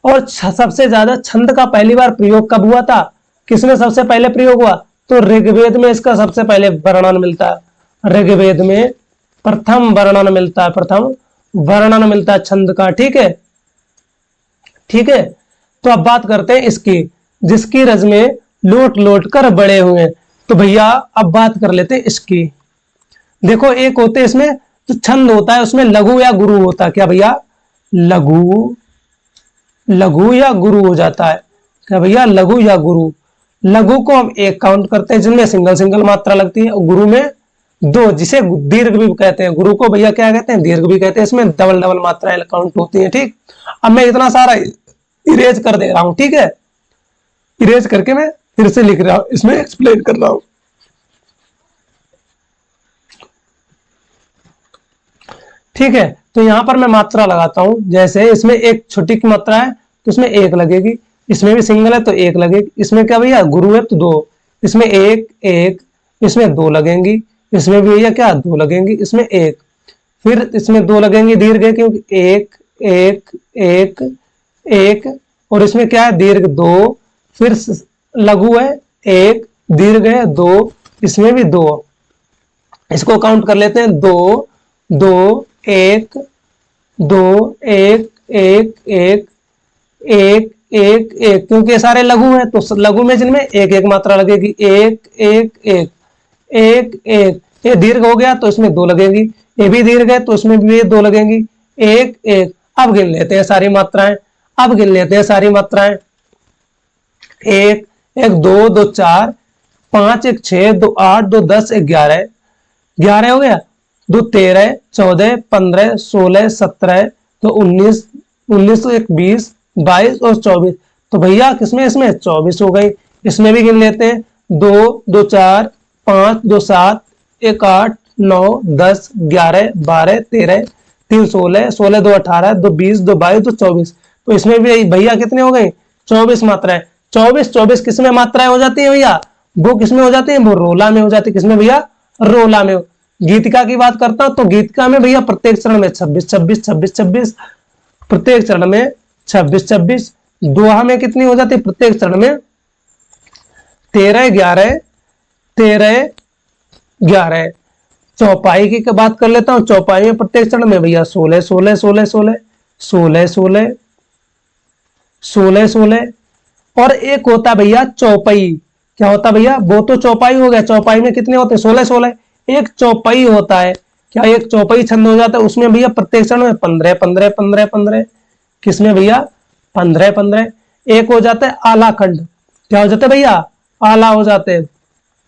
और सबसे ज्यादा छंद का पहली बार प्रयोग कब हुआ था? किसमें सबसे पहले प्रयोग हुआ? तो ऋग्वेद में इसका सबसे पहले वर्णन मिलता है। ऋग्वेद में प्रथम वर्णन मिलता है छंद का। ठीक है, तो अब बात करते हैं इसकी, जिसकी रज में लोट लोट कर बड़े हुए। तो भैया अब बात कर लेते हैं इसकी। देखो, एक होते हैं इसमें जो छंद होता है, उसमें लघु या गुरु होता है। क्या भैया? लघु या गुरु हो जाता है। क्या भैया? लघु या गुरु। लघु को हम एक काउंट करते हैं, जिनमें सिंगल मात्रा लगती है, और गुरु में दो, जिसे दीर्घ भी कहते हैं। गुरु को भैया क्या कहते हैं? दीर्घ भी कहते हैं। इसमें डबल मात्राएं काउंट होती है। ठीक, अब मैं इतना सारा इरेज कर दे रहा हूं। ठीक है, इरेज करके मैं फिर से लिख रहा हूं, इसमें एक्सप्लेन कर रहा हूं। ठीक है, तो यहां पर मैं मात्रा लगाता हूं। जैसे इसमें एक छोटी की मात्रा है तो इसमें एक लगेगी, इसमें भी सिंगल है तो एक लगेगी। इसमें क्या भैया? गुरु है तो दो, इसमें एक, इसमें दो लगेंगी, इसमें भी भैया क्या? दो लगेंगी, इसमें एक, फिर इसमें दो लगेंगी दीर्घ है, क्योंकि एक, और इसमें क्या है? दीर्घ दो, फिर लघु है एक, दीर्घ है दो, इसमें भी दो। इसको काउंट कर लेते हैं, दो दो एक, क्योंकि ये सारे लघु हैं, तो लघु में जिनमें एक मात्रा लगेगी। एक, ये दीर्घ हो गया तो इसमें दो लगेंगी, ये भी दीर्घ है तो इसमें भी दो लगेंगी। एक। अब गिन लेते हैं सारी मात्राएं। एक, दो, दो चार, पांच, एक छह, दो आठ, दो 10, एक 11 हो गया। दो 13, 14, 15, 16, 17, तो 19, तो 20, 22 और 24। तो भैया किसमें? इसमें 24 हो गई। इसमें भी गिन लेते हैं, 2, 2 4, 5, 2 7, 1 8, 9, 10, 11, 12, 13, 3 16, 16 2 18, 2 20, 2 22, 2 24। तो इसमें भी भैया कितने हो गए? 24 मात्राएं। 24 किसमें मात्राएं हो जाती है भैया? वो किसमें हो जाती है? वो रोला में हो जाती है। किसमें भैया? रोला में। गीतिका की बात करता हूं तो गीतिका में भैया प्रत्येक चरण में 26, प्रत्येक चरण में 26, दोहा में कितनी हो जाती है प्रत्येक चरण में? 13 11 13 11। चौपाई की बात कर लेता हूं। चौपाई में प्रत्येक चरण में भैया 16 16 16 16 16 16 16 16। और एक होता भैया चौपाई। क्या होता भैया? वो तो चौपाई हो गया। चौपाई में कितने होते हैं? 16 16। एक चौपाई होता है। क्या एक चौपाई छंद हो जाता है? उसमें भैया प्रत्येक चरण में 15 15 15 15। किसमें भैया? 15 15। एक हो जाता है आला खंड। क्या हो जाता है भैया? आला हो जाते हैं।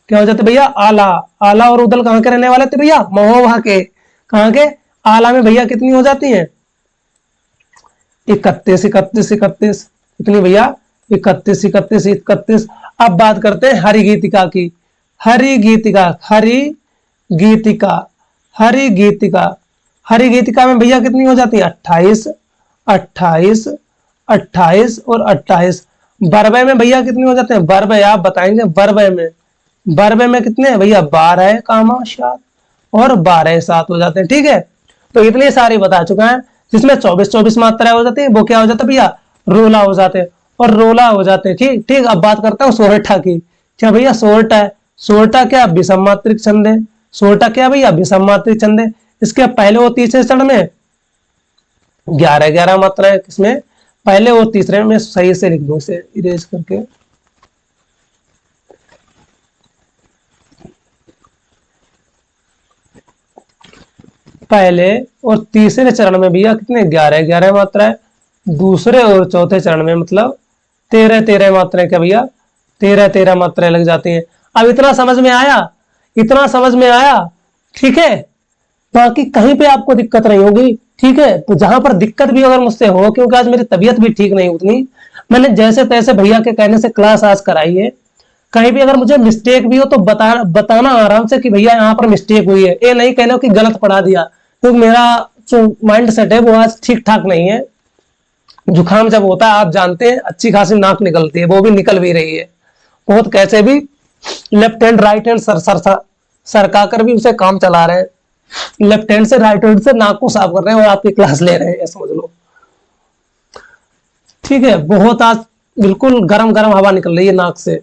क्या हो जाते भैया? आला। आला और उदल कहां के रहने वाले थे भैया? महोबा के। कहां के? आला में भैया कितनी हो जाती है? 31 31 31। कितनी भैया? 31 31 31। अब बात करते हैं हरि गीतिका की। हरि गीतिका हरि गीतिका हरि गीतिका। हरि गीतिका में भैया कितनी हो जाती है? 28 28 28 और 28। बरबे में भैया कितने हो जाते हैं? बरबे आप बताएंगे। बरबे में कितने हैं भैया? 12 कामा 7 और 12 7 हो जाते हैं। ठीक है, तो इतने सारे बता चुका है। जिसमें 24 24 मात्राएं हो जाती है वो क्या हो जाता है भैया? रोला हो जाते हैं और रोला हो जाते हैं। ठीक ठीक। अब बात करता हूँ सोरठा की। क्या भैया? सोरठा है। सोरठा क्या? विषम मात्रिक छंद है। सोरठा क्या भैया? विषम मात्रिक छंद है। इसके पहले और तीसरे चरण में 11 11 मात्राएं। किसमें? पहले और तीसरे में। सही से लिख दो इसे इरेज करके। पहले और तीसरे चरण में भैया कितने? 11 11 मात्राएं। दूसरे और चौथे चरण में मतलब 13 13 मात्राएं। क्या भैया? 13 13 मात्राएं लग जाती हैं। अब इतना समझ में आया? इतना समझ में आया? ठीक है, बाकी कहीं पे आपको दिक्कत नहीं होगी। ठीक है, तो जहां पर दिक्कत भी अगर मुझसे हो, क्योंकि आज मेरी तबीयत भी ठीक नहीं उतनी, मैंने जैसे तैसे भैया के कहने से क्लास आज कराई है। कहीं भी अगर मुझे मिस्टेक भी हो तो बताना आराम से कि भैया यहाँ पर मिस्टेक हुई है। ये नहीं कहना कि गलत पढ़ा दिया, क्योंकि मेरा जो माइंड सेट है वो आज ठीक ठाक नहीं है। जुकाम जब होता है आप जानते हैं अच्छी खासी नाक निकलती है, वो भी निकल भी रही है बहुत। कैसे भी लेफ्ट हैंड राइट हैंड सरका कर भी उसे काम चला रहे हैं। लेफ्ट हैंड से राइट हैंड से नाक को साफ कर रहे हैं और आपकी क्लास ले रहे हैं, समझ लो। ठीक है, बहुत आज बिल्कुल गरम गरम हवा निकल रही है नाक से।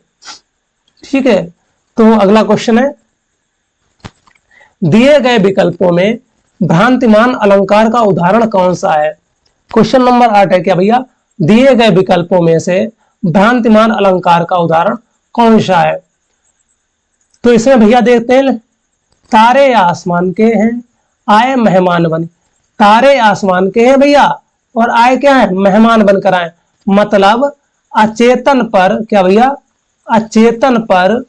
ठीक है, तो अगला क्वेश्चन है, दिए गए विकल्पों में भ्रांतिमान अलंकार का उदाहरण कौन सा है? क्वेश्चन नंबर 8 है क्या भैया? दिए गए विकल्पों में से भ्रांतिमान अलंकार का उदाहरण कौन सा है? तो इसमें भैया देखते हैं, तारे आसमान के हैं आए मेहमान बन। तारे आसमान के हैं भैया और आए क्या है? मेहमान बनकर आए। मतलब अचेतन पर क्या भैया? अचेतन पर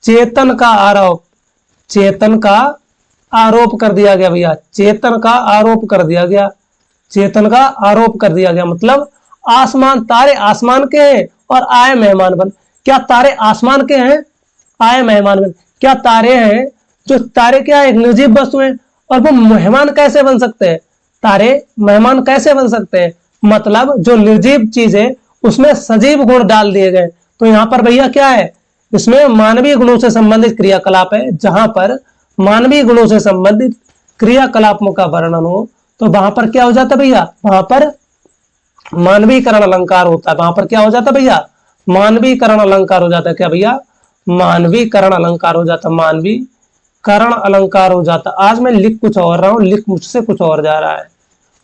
चेतन का आरोप, चेतन का आरोप कर दिया गया भैया। चेतन का आरोप कर दिया गया, चेतन का आरोप कर दिया गया। मतलब आसमान, तारे आसमान के हैं और आए मेहमान बन। क्या तारे आसमान के हैं? आए मेहमान बन। क्या तारे हैं? जो तारे क्या है? एक निर्जीव वस्तु है और वो मेहमान कैसे बन सकते हैं? तारे मेहमान कैसे बन सकते हैं? मतलब जो निर्जीव चीज है उसमें सजीव गुण डाल दिए गए। तो यहां पर भैया क्या है? इसमें मानवीय गुणों से संबंधित क्रियाकलाप है। जहां पर मानवीय गुणों से संबंधित क्रियाकलापों का वर्णन हो तो वहां पर क्या हो जाता है भैया? वहां पर मानवीकरण अलंकार होता है। वहां पर क्या हो जाता है भैया? मानवीकरण अलंकार हो जाता है। क्या भैया? मानवीकरण अलंकार हो जाता है। मानवीकरण अलंकार हो जाता। आज मैं लिख कुछ और रहा हूं, लिख मुझसे कुछ और जा रहा है।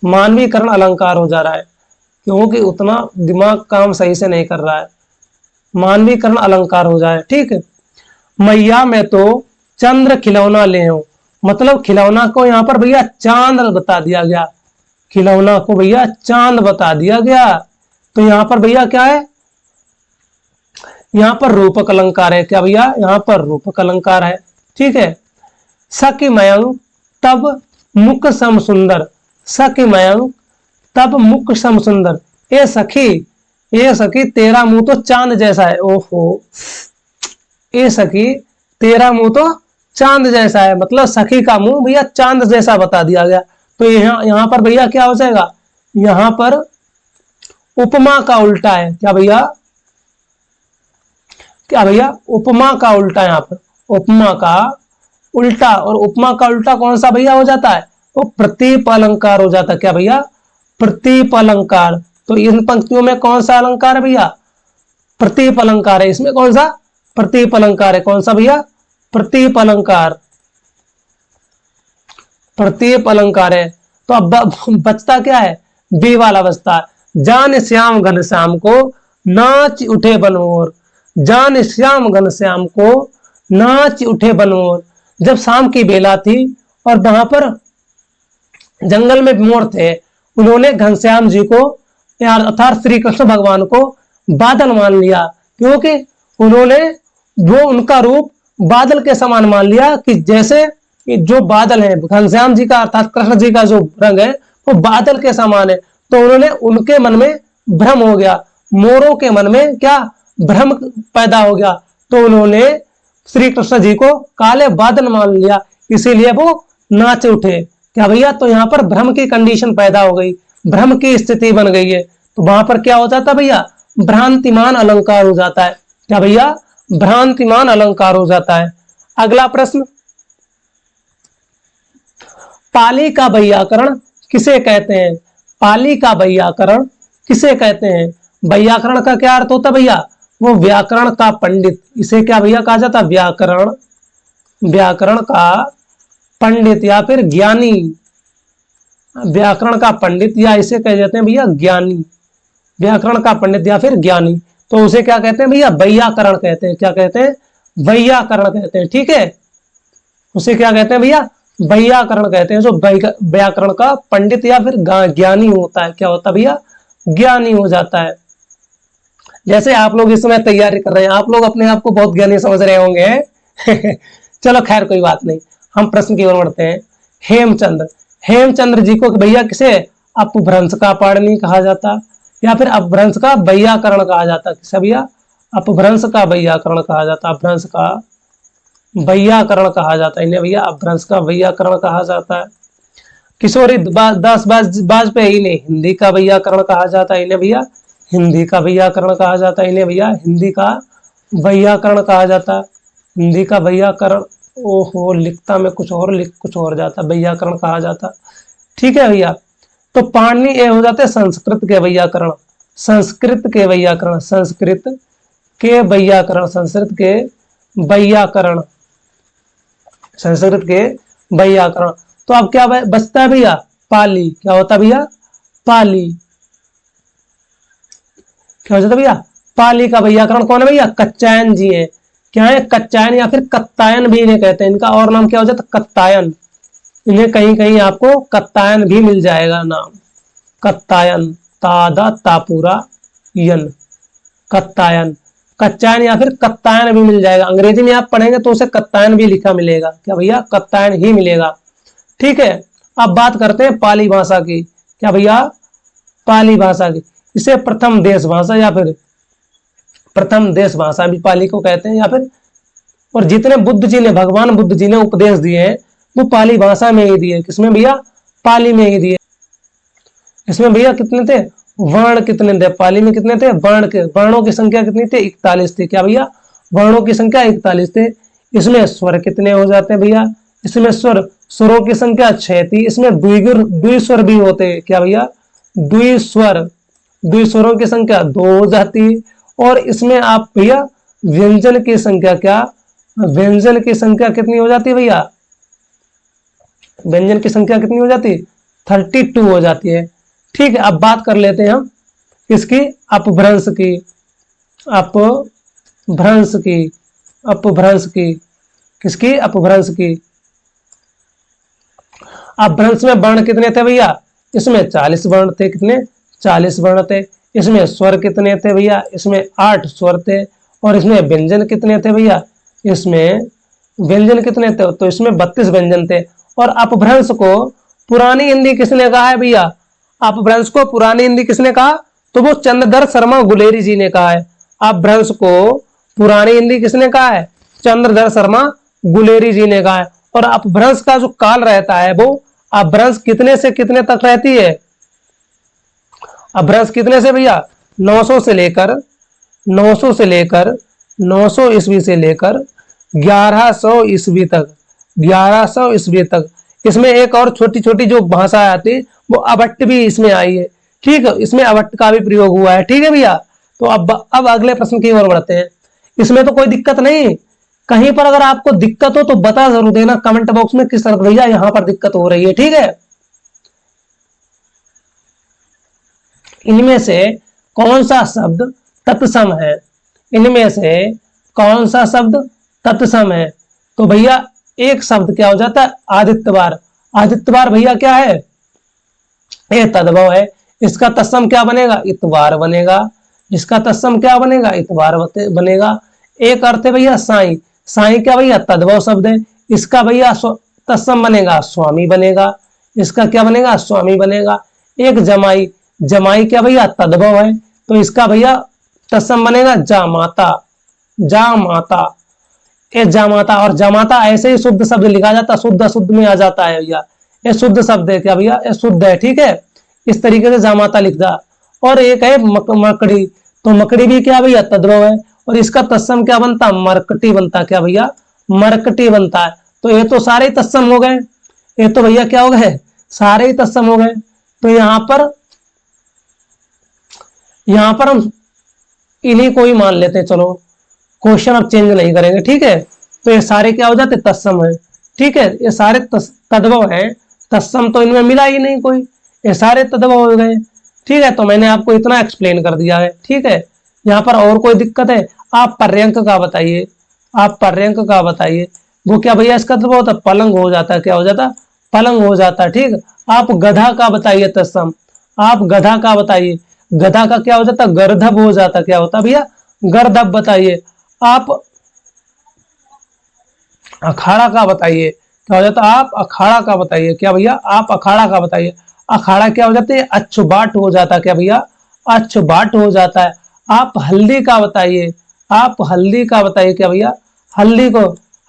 मानवीकरण अलंकार हो जा रहा है क्योंकि उतना दिमाग काम सही से नहीं कर रहा है। मानवीकरण अलंकार हो जाए। ठीक है, मैया में तो चंद्र खिलौना ले हो। मतलब खिलौना को यहां पर भैया चांद बता दिया गया। खिलौना को भैया चांद बता दिया गया। तो यहां पर भैया क्या है? यहां पर रूपक अलंकार है। क्या भैया? यहां पर रूपक अलंकार है। ठीक है, सखी मयंक तब मुख सम सुंदर। सखी मयंक तब मुख सम सुंदर। ए सखी तेरा मुंह तो चांद जैसा है। ओहो, ए सखी तेरा मुंह तो चांद जैसा है। मतलब सखी का मुंह भैया चांद जैसा बता दिया गया। तो यहां पर भैया क्या हो जाएगा? यहां पर उपमा का उल्टा है। क्या भैया? क्या भैया? उपमा का उल्टा। यहां पर उपमा का उल्टा, और उपमा का उल्टा कौन सा भैया हो जाता है? वो प्रतीप अलंकार हो जाता है। क्या भैया? प्रतीप अलंकार। तो इन पंक्तियों में कौन सा अलंकार है भैया? प्रतीप अलंकार है। इसमें कौन सा? प्रतीप अलंकार है। कौन सा भैया? प्रतीप अलंकार, प्रतीप अलंकार है। तो अब बचता क्या है? बी वाला बचता है, जान श्याम घनश्याम को नाच उठे बनोर। जान श्याम घनश्याम को नाच उठे बनोर। जब शाम की बेला थी और वहां पर जंगल में मोर थे, उन्होंने घनश्याम जी को अर्थात श्री कृष्ण भगवान को बादल मान लिया, क्योंकि उन्होंने वो उनका रूप बादल के समान मान लिया कि जैसे जो बादल है, घनश्याम जी का अर्थात कृष्ण जी का जो रंग है वो बादल के समान है। तो उन्होंने, उनके मन में भ्रम हो गया, मोरों के मन में क्या भ्रम पैदा हो गया, तो उन्होंने श्री कृष्ण जी को काले बादल मान लिया, इसीलिए वो नाच उठे। क्या भैया? तो यहाँ पर भ्रम की कंडीशन पैदा हो गई, भ्रम की स्थिति बन गई है। तो वहां पर क्या हो जाता भैया? भ्रांतिमान अलंकार हो जाता है। क्या भैया? भ्रांतिमान अलंकार हो जाता है। अगला प्रश्न, पाली का वैयाकरण किसे कहते हैं? पाली का वैयाकरण किसे कहते हैं? वैयाकरण का क्या अर्थ होता है भैया? वो व्याकरण का पंडित, इसे क्या भैया कहा जाता है? व्याकरण, व्याकरण का पंडित या फिर ज्ञानी, व्याकरण का पंडित या इसे कह जाते हैं भैया ज्ञानी, व्याकरण का पंडित या फिर ज्ञानी। तो उसे क्या कहते हैं भैया? वैयाकरण कहते हैं। क्या कहते हैं? वैयाकरण कहते हैं। ठीक है, उसे क्या कहते हैं भैया? वैयाकरण कहते हैं। जो व्याकरण का पंडित या फिर ज्ञानी होता है, क्या होता है भैया? ज्ञानी हो जाता है। जैसे आप लोग इस समय तैयारी कर रहे हैं, आप लोग अपने आप को बहुत ज्ञानी समझ रहे होंगे चलो खैर कोई बात नहीं, हम प्रश्न की ओर बढ़ते हैं। हेमचंद्र, हेमचंद्र जी को भैया किसे अपभ्रंश का पाणिनि कहा जाता या फिर अपभ्रंश का वैयाकरण कहा जाता? किसे भैया? अपभ्रंश का वैयाकरण कहा जाता, अपभ्रंश का वैयाकरण कहा जाता है इन्हें भैया, अपभ्रंश का वैयाकरण कहा जाता है। किशोरी दास वाजपेयी ने हिंदी का वैयाकरण कहा जाता है इन्हें भैया, हिंदी का वैयाकरण कहा जाता है इन्हें भैया, हिंदी का वैयाकरण कहा जाता है, हिंदी का वैयाकरण। ओहो, लिखता में कुछ और लिख कुछ और जाता, वैयाकरण कहा जाता। ठीक है भैया, तो पाणिनि ये हो जाते संस्कृत के वैयाकरण, संस्कृत के वैयाकरण, संस्कृत के वैयाकरण, संस्कृत के वैयाकरण, संस्कृत के वैयाकरण। तो अब क्या बचता है भैया? पाली। क्या होता है भैया? पाली। क्या हो जाता है भैया? पाली का वैयाकरण कौन है भैया? कच्चायन जी है। क्या है? कच्चायन या फिर कत्तायन भी इन्हें कहते हैं। इनका और नाम क्या हो जाता है? कत्तायन। इन्हें कहीं कहीं आपको कत्तायन भी मिल जाएगा नाम, कत्तायन, तादा तापुरा यन, कत्तायन, कच्चायन या फिर कत्तायन भी मिल जाएगा। अंग्रेजी में आप पढ़ेंगे तो उसे कत्तायन भी लिखा मिलेगा। क्या भैया? कत्तायन ही मिलेगा। ठीक है, अब बात करते हैं पाली भाषा की। क्या भैया? पाली भाषा की, इसे प्रथम देश भाषा या फिर प्रथम देश भाषा भी पाली को कहते हैं या फिर, और जितने बुद्ध जी ने, भगवान बुद्ध जी ने उपदेश दिए हैं वो पाली भाषा में ही दिए। किसमें भैया? पाली में ही दिए। इसमें भैया कितने थे? वर्ण कितने थे? पाली में कितने थे? वर्णों की संख्या कितनी थी? 41 थी। क्या भैया? वर्णों की संख्या 41 थे। इसमें स्वर कितने हो जाते हैं भैया? इसमें स्वरों की संख्या 6 थी। इसमें द्विस्वर भी होते। क्या भैया? द्विस्वर, द्विस्वरों की संख्या 2 हो जाती है। और इसमें आप भैया व्यंजन की संख्या, क्या व्यंजन की संख्या कितनी हो जाती है भैया? व्यंजन की संख्या कितनी हो जाती है? 32 हो जाती है। ठीक है, अब बात कर लेते हैं हम इसकी अपभ्रंश की, अपभ्रंश की, अपभ्रंश की, किसकी? अपभ्रंश की। अपभ्रंश में वर्ण कितने थे भैया? इसमें 40 वर्ण थे। कितने? 40 वर्ण थे। इसमें स्वर कितने थे भैया? इसमें 8 स्वर थे। और इसमें व्यंजन कितने थे भैया? इसमें व्यंजन कितने थे? तो इसमें 32 व्यंजन थे। और अपभ्रंश को पुरानी हिंदी किसने कहा है भैया? अपभ्रंश को पुरानी हिंदी किसने कहा? तो वो चंद्रधर शर्मा गुलेरी जी ने कहा है। अपभ्रंश को पुरानी हिंदी किसने कहा है? चंद्रधर शर्मा गुलेरी जी ने कहा है। और अपभ्रंश का जो काल रहता है वो अपभ्रंश कितने से कितने तक रहती है? अपभ्रंश कितने से भैया? 900 से लेकर 900 से लेकर 900 ईस्वी से लेकर 1100 ईस्वी तक, 1100 ईस्वी तक। इसमें एक और छोटी छोटी जो भाषा आती वो अभट्ट भी इसमें आई है। ठीक है, इसमें अवट का भी प्रयोग हुआ है। ठीक है भैया, तो अब अगले प्रश्न की ओर बढ़ते हैं। इसमें तो कोई दिक्कत नहीं, कहीं पर अगर आपको दिक्कत हो तो बता जरूर देना कमेंट बॉक्स में किस तरह भैया यहां पर दिक्कत हो रही है। ठीक है, इनमें से कौन सा शब्द तत्सम है? इनमें से कौन सा शब्द तत्सम है? तो भैया एक शब्द क्या हो जाता है? आदित्यवार। आदित्यवार भैया क्या है? ये तद्भव है। इसका तत्सम क्या बनेगा? इतवार बनेगा। इसका तत्सम क्या बनेगा? इतवार बनेगा। एक अर्थ है भैया साई। साई क्या भैया? तद्भव शब्द है। इसका भैया तत्सम बनेगा स्वामी बनेगा। इसका क्या बनेगा? स्वामी बनेगा। एक जमाई। जमाई क्या भैया? तद्भव है, तो इसका भैया तत्सम बनेगा जामाता। जामाता। ये जामाता, और जामाता ऐसे ही शुद्ध शब्द लिखा जाता है, शुद्ध अशुद्ध में आ जाता है भैया। ये शुद्ध शब्द है क्या भैया? ये शुद्ध है। ठीक है, इस तरीके से जामाता लिखता। और एक है मकड़ी। तो मकड़ी भी क्या भैया? तद्भव है, और इसका तत्सम क्या बनता? मरकटी बनता। क्या भैया? मरकटी बनता है। तो ये तो सारे ही तत्सम हो गए। ये तो भैया क्या हो गए? सारे ही तत्सम हो गए। तो यहां पर हम इन्हीं को ही मान लेते हैं। चलो क्वेश्चन अब चेंज नहीं करेंगे। ठीक है, तो ये सारे क्या हो जाते? तत्सम है। ठीक है, ये सारे तद्भव है, तत्सम तो इनमें मिला ही नहीं कोई, ये सारे तद्भव हो गए। ठीक है, तो मैंने आपको इतना एक्सप्लेन कर दिया है। ठीक है, यहाँ पर और कोई दिक्कत है? आप पर्यंक का बताइए। आप पर्यंक का बताइए। वो क्या भैया? इसका तद्भव होता है पलंग हो जाता है। क्या हो जाता? पलंग हो जाता है। ठीक, आप गधा का बताइए तत्सम। आप गधा का बताइए। गधा का क्या हो जाता? गर्दभ हो जाता। क्या होता भैया? गर्दभ बताइए। आप अखाड़ा का बताइए। क्या हो जाता? आप अखाड़ा का बताइए। क्या भैया? आप अखाड़ा का बताइए। अखाड़ा क्या हो जाता है? अच्छुबाट हो जाता है। क्या भैया? अच्छुबाट हो जाता है। आप हल्दी का बताइए। आप हल्दी का बताइए। क्या भैया? हल्दी को,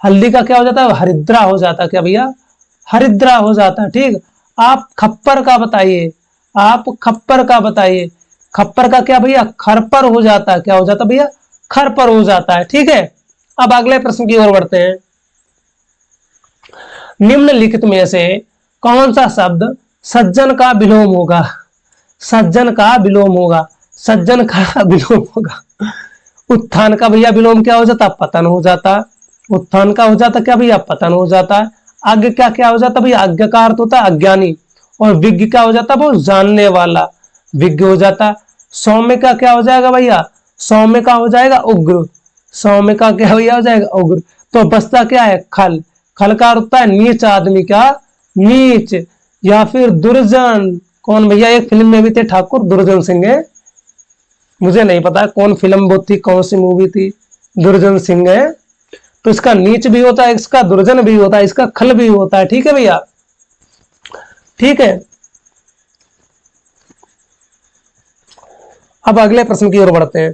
हल्दी का क्या हो जाता है? हरिद्रा हो जाता है। क्या भैया? हरिद्रा हो जाता है। ठीक, आप खप्पर का बताइए। आप खप्पर का बताइए। खप्पर का क्या भैया? खरपर हो जाता है। क्या हो जाता भैया? खरपर हो जाता है। ठीक है, अब अगले प्रश्न की ओर बढ़ते हैं। निम्नलिखित में से कौन सा शब्द सज्जन का विलोम होगा? सज्जन का विलोम होगा। सज्जन का विलोम होगा। उत्थान का भैया विलोम क्या हो जाता? पतन हो जाता। उत्थान का हो जाता क्या भैया? पतन हो जाता है। आज्ञ क्या क्या हो जाता भैया? आज्ञा का अर्थ होता है अज्ञानी। और विज्ञ क्या हो जाता? वो जानने वाला, विज्ञ हो जाता। सौम्य का क्या हो जाएगा भैया? सौम्य का हो जाएगा उग्र। सौम्य का क्या भैया हो जाएगा? उग्र। तो बचता क्या है? खल। खल का अर्थ होता है नीच आदमी। क्या? नीच। या फिर दुर्जन। कौन भैया? एक फिल्म में भी थे ठाकुर दुर्जन सिंह है, मुझे नहीं पता कौन फिल्म वो थी, कौन सी मूवी थी, दुर्जन सिंह है। तो इसका नीच भी होता है, इसका दुर्जन भी होता है, इसका खल भी होता है। ठीक है भैया? ठीक है, अब अगले प्रश्न की ओर बढ़ते हैं।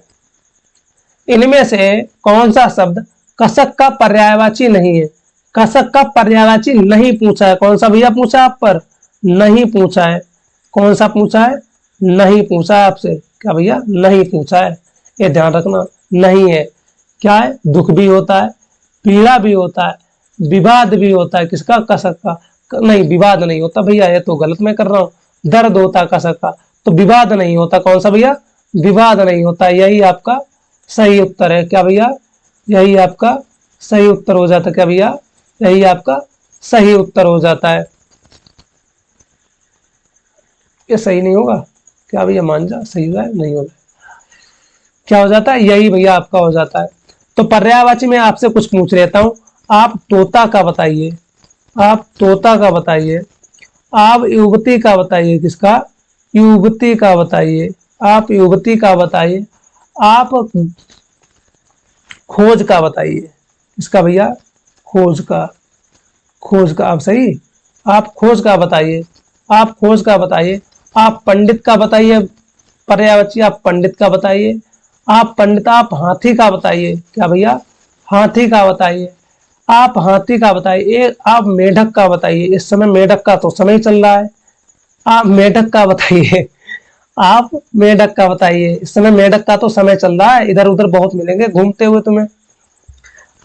इनमें से कौन सा शब्द कसक का पर्यायवाची नहीं है? कसक का पर्यायवाची नहीं पूछा है। कौन सा भैया पूछा आप पर? नहीं पूछा है। कौन सा पूछा है? नहीं पूछा है आपसे। क्या भैया? नहीं पूछा है, ये ध्यान रखना। नहीं है, क्या है? दुख भी होता है, पीड़ा भी होता है, विवाद भी होता है। किसका? कसक का। नहीं, विवाद नहीं होता भैया, ये तो गलत मैं कर रहा हूं। दर्द होता है कसक का, तो विवाद नहीं होता। कौन सा भैया? विवाद नहीं होता। यही आपका सही उत्तर है। क्या भैया? यही आपका सही उत्तर हो जाता है। क्या भैया? यही आपका सही उत्तर हो जाता है। ये सही नहीं होगा क्या भैया? मान जा, सही होगा नहीं होगा? क्या हो जाता है? यही भैया आपका हो जाता है। तो पर्यायवाची में आपसे कुछ पूछ लेता हूं। आप तोता का बताइए। आप तोता का बताइए। आप युवती का बताइए। किसका? युवती का बताइए। आप युवती का बताइए। आप खोज का बताइए। इसका भैया? खोज का। खोज का आप सही। आप खोज का बताइए। आप खोज का बताइए। आप पंडित का बताइए। पर्यायवाची आप पंडित का बताइए। आप पंडित। आप हाथी का बताइए। क्या भैया? हाथी का बताइए। आप हाथी का बताइए। आप मेढक का बताइए। इस समय मेढक का तो समय चल रहा है। आप मेढक का बताइए। आप मेढक का बताइए। इस समय मेढक का तो समय चल रहा है, इधर उधर बहुत मिलेंगे घूमते हुए तुम्हें।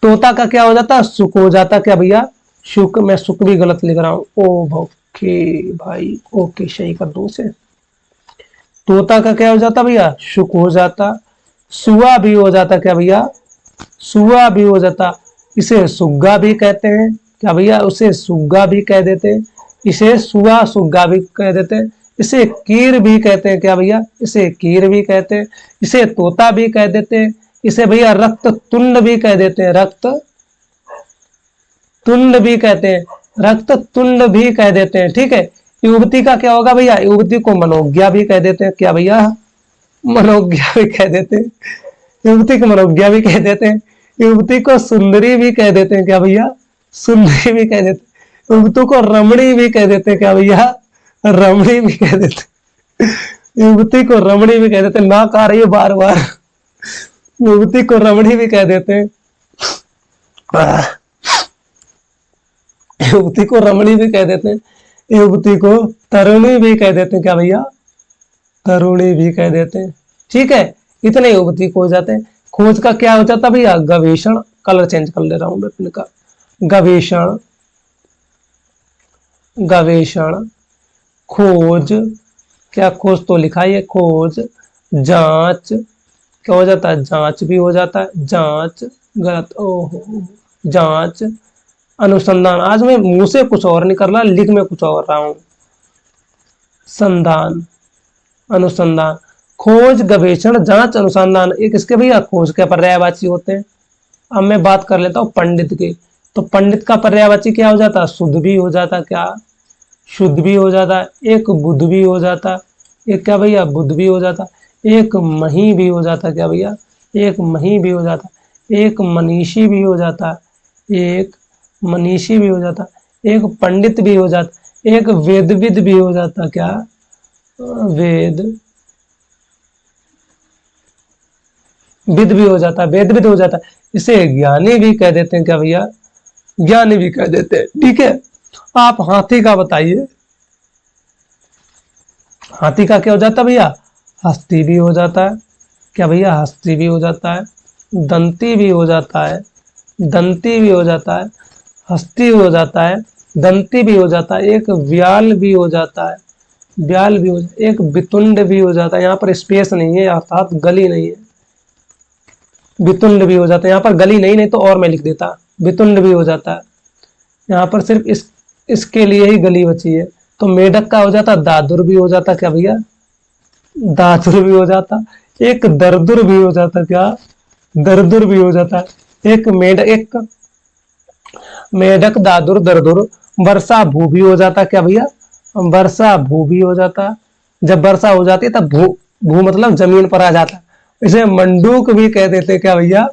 तोता का क्या हो जाता? सुख हो जाता। क्या भैया? सुख। मैं सुख भी गलत लिख रहा हूं। ओ ओके भाई, ओके सही कर दो उसे। तोता का क्या हो जाता भैया, शुक हो जाता। सुआ भी हो जाता क्या भैया, सुआ भी हो जाता। इसे सुग्गा भी कहते हैं क्या भैया, उसे सुग्गा भी कह देते हैं। इसे सुआ सुग्गा भी कह देते हैं। इसे कीर भी कहते हैं क्या भैया, इसे कीर भी कहते हैं। इसे तोता भी कह देते हैं। इसे भैया रक्त तुंड भी कह देते हैं, रक्त तुंड भी कहते हैं, रक्त तुंड भी कह देते हैं। ठीक है, युवती का क्या होगा भैया, युवती को मनोज्ञा भी कह देते हैं क्या भैया, मनोज्ञा भी कह देते हैं, युवती को मनोज्ञा भी कह देते हैं। युवती को सुंदरी भी कह देते हैं क्या भैया, सुंदरी भी कह देते हैं। युवती को रमणी भी कह देते हैं क्या भैया, रमणी भी कह देते हैं। युवती को रमणी भी कह देते हैं, ना कह रही है बार बार, युवती को रमणी भी कह देते हैं, युवती को रमणी भी कह देते हैं। युवती को तरुणी भी कह देते हैं क्या भैया, तरुणी भी कह देते हैं। ठीक है, इतने युवती को हो जाते हैं। खोज का क्या हो जाता भैया, गवेषण। कलर चेंज कर ले रहा हूं मैं पेन का, गवेषण, गवेषण। खोज, क्या खोज तो लिखा है, खोज। जांच, क्या हो जाता है, जांच भी हो जाता है, जांच, गलत, ओहो, जांच। अनुसंधान, आज मैं मुंह से कुछ और नहीं कर रहा, लिख में कुछ और रहा हूं। संधान, अनुसंधान। खोज, गवेषण, जांच, अनुसंधान, एक इसके भैया खोज के पर्यायवाची होते हैं। अब मैं बात कर लेता हूँ पंडित की। तो पंडित का पर्यायवाची क्या हो जाता, शुद्ध भी हो जाता, क्या शुद्ध भी हो जाता। एक बुद्ध भी हो जाता, एक क्या भैया, बुद्ध भी हो जाता। एक मही भी हो जाता क्या भैया, एक मही भी हो जाता। एक मनीषी भी हो जाता, एक मनीषी भी हो जाता। एक पंडित भी हो जाता। एक वेदविद भी हो जाता, क्या वेद विद भी हो जाता, वेदविद हो जाता। इसे ज्ञानी भी कह देते हैं क्या भैया, ज्ञानी भी कह देते हैं। ठीक है, आप हाथी का बताइए, हाथी का क्या हो जाता भैया, हस्ती भी हो जाता है क्या भैया, हस्ती भी हो जाता है। दंती भी हो जाता है, दंती भी हो जाता है। हस्ती भी हो जाता है, दंती भी हो जाता है। एक व्याल भी हो जाता है, व्याल भी हो जाता है। एक वितुंड भी हो जाता है, यहाँ पर स्पेस नहीं है अर्थात गली नहीं है, वितुंड भी हो जाता है। यहाँ पर गली नहीं, नहीं तो और मैं लिख देता, वितुंड भी हो जाता है। यहाँ पर सिर्फ इसके लिए ही गली बची है। तो मेढक का हो जाता, दादुर भी हो जाता क्या भैया, दादुर भी हो जाता। एक दरदुर भी हो जाता, क्या दरदुर भी हो जाता। एक मेढक, दादुर, दरदुर। वर्षा भू भी हो जाता क्या भैया, वर्षा भू भी हो जाता। जब वर्षा हो जाती है तब भू, भू मतलब जमीन पर आ जाता। इसे मंडूक भी कह देते क्या भैया,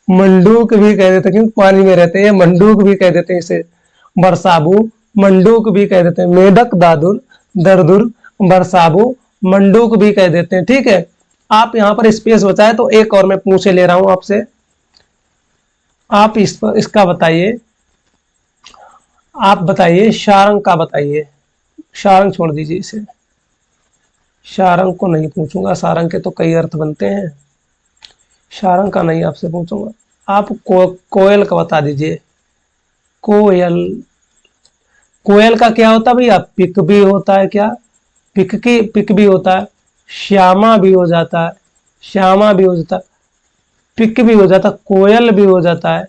मंडूक भी कह देते, क्योंकि पानी में रहते हैं, मंडूक भी कह देते हैं इसे। वर्षाबू, मंडूक भी कह देते हैं। मेढक, दादुर, दरदुर, वर्षाबू, मंडूक भी कह देते हैं। ठीक है, आप यहाँ पर स्पेस बचाए तो एक और मैं पूछे ले रहा हूं आपसे। आप इसका बताइए, आप बताइए शारंग का बताइए। शारंग छोड़ दीजिए इसे, शारंग को नहीं पूछूंगा, शारंग के तो कई अर्थ बनते हैं, शारंग का नहीं आपसे पूछूंगा। आप कोयल का बता दीजिए। कोयल, कोयल का क्या होता है भैया, पिक भी होता है, क्या पिक भी होता है। श्यामा भी हो जाता है, श्यामा भी हो जाता है। पिक भी हो जाता, कोयल भी हो जाता है,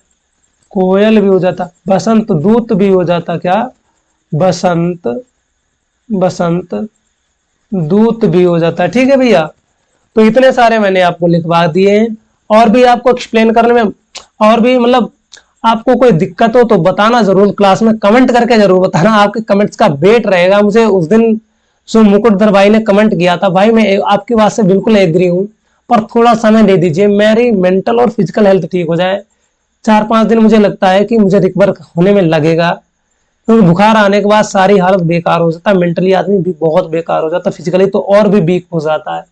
कोयल भी हो जाता। बसंत दूत भी हो जाता, क्या बसंत, बसंत दूत भी हो जाता है। ठीक है भैया, तो इतने सारे मैंने आपको लिखवा दिए हैं। और भी आपको एक्सप्लेन करने में और भी मतलब आपको कोई दिक्कत हो तो बताना जरूर, क्लास में कमेंट करके जरूर बताना, आपके कमेंट्स का वेट रहेगा। मुझे उस दिन जो मुकुटधर भाई ने कमेंट किया था, भाई मैं आपकी बात से बिल्कुल एग्री हूँ, पर थोड़ा समय दे दीजिए, मेरी मेंटल और फिजिकल हेल्थ ठीक हो जाए। 4-5 दिन मुझे लगता है कि मुझे रिकवर होने में लगेगा, क्योंकि बुखार आने के बाद सारी हालत बेकार हो जाता है, मेंटली आदमी भी बहुत बेकार हो जाता है, फिजिकली तो और भी वीक हो जाता है।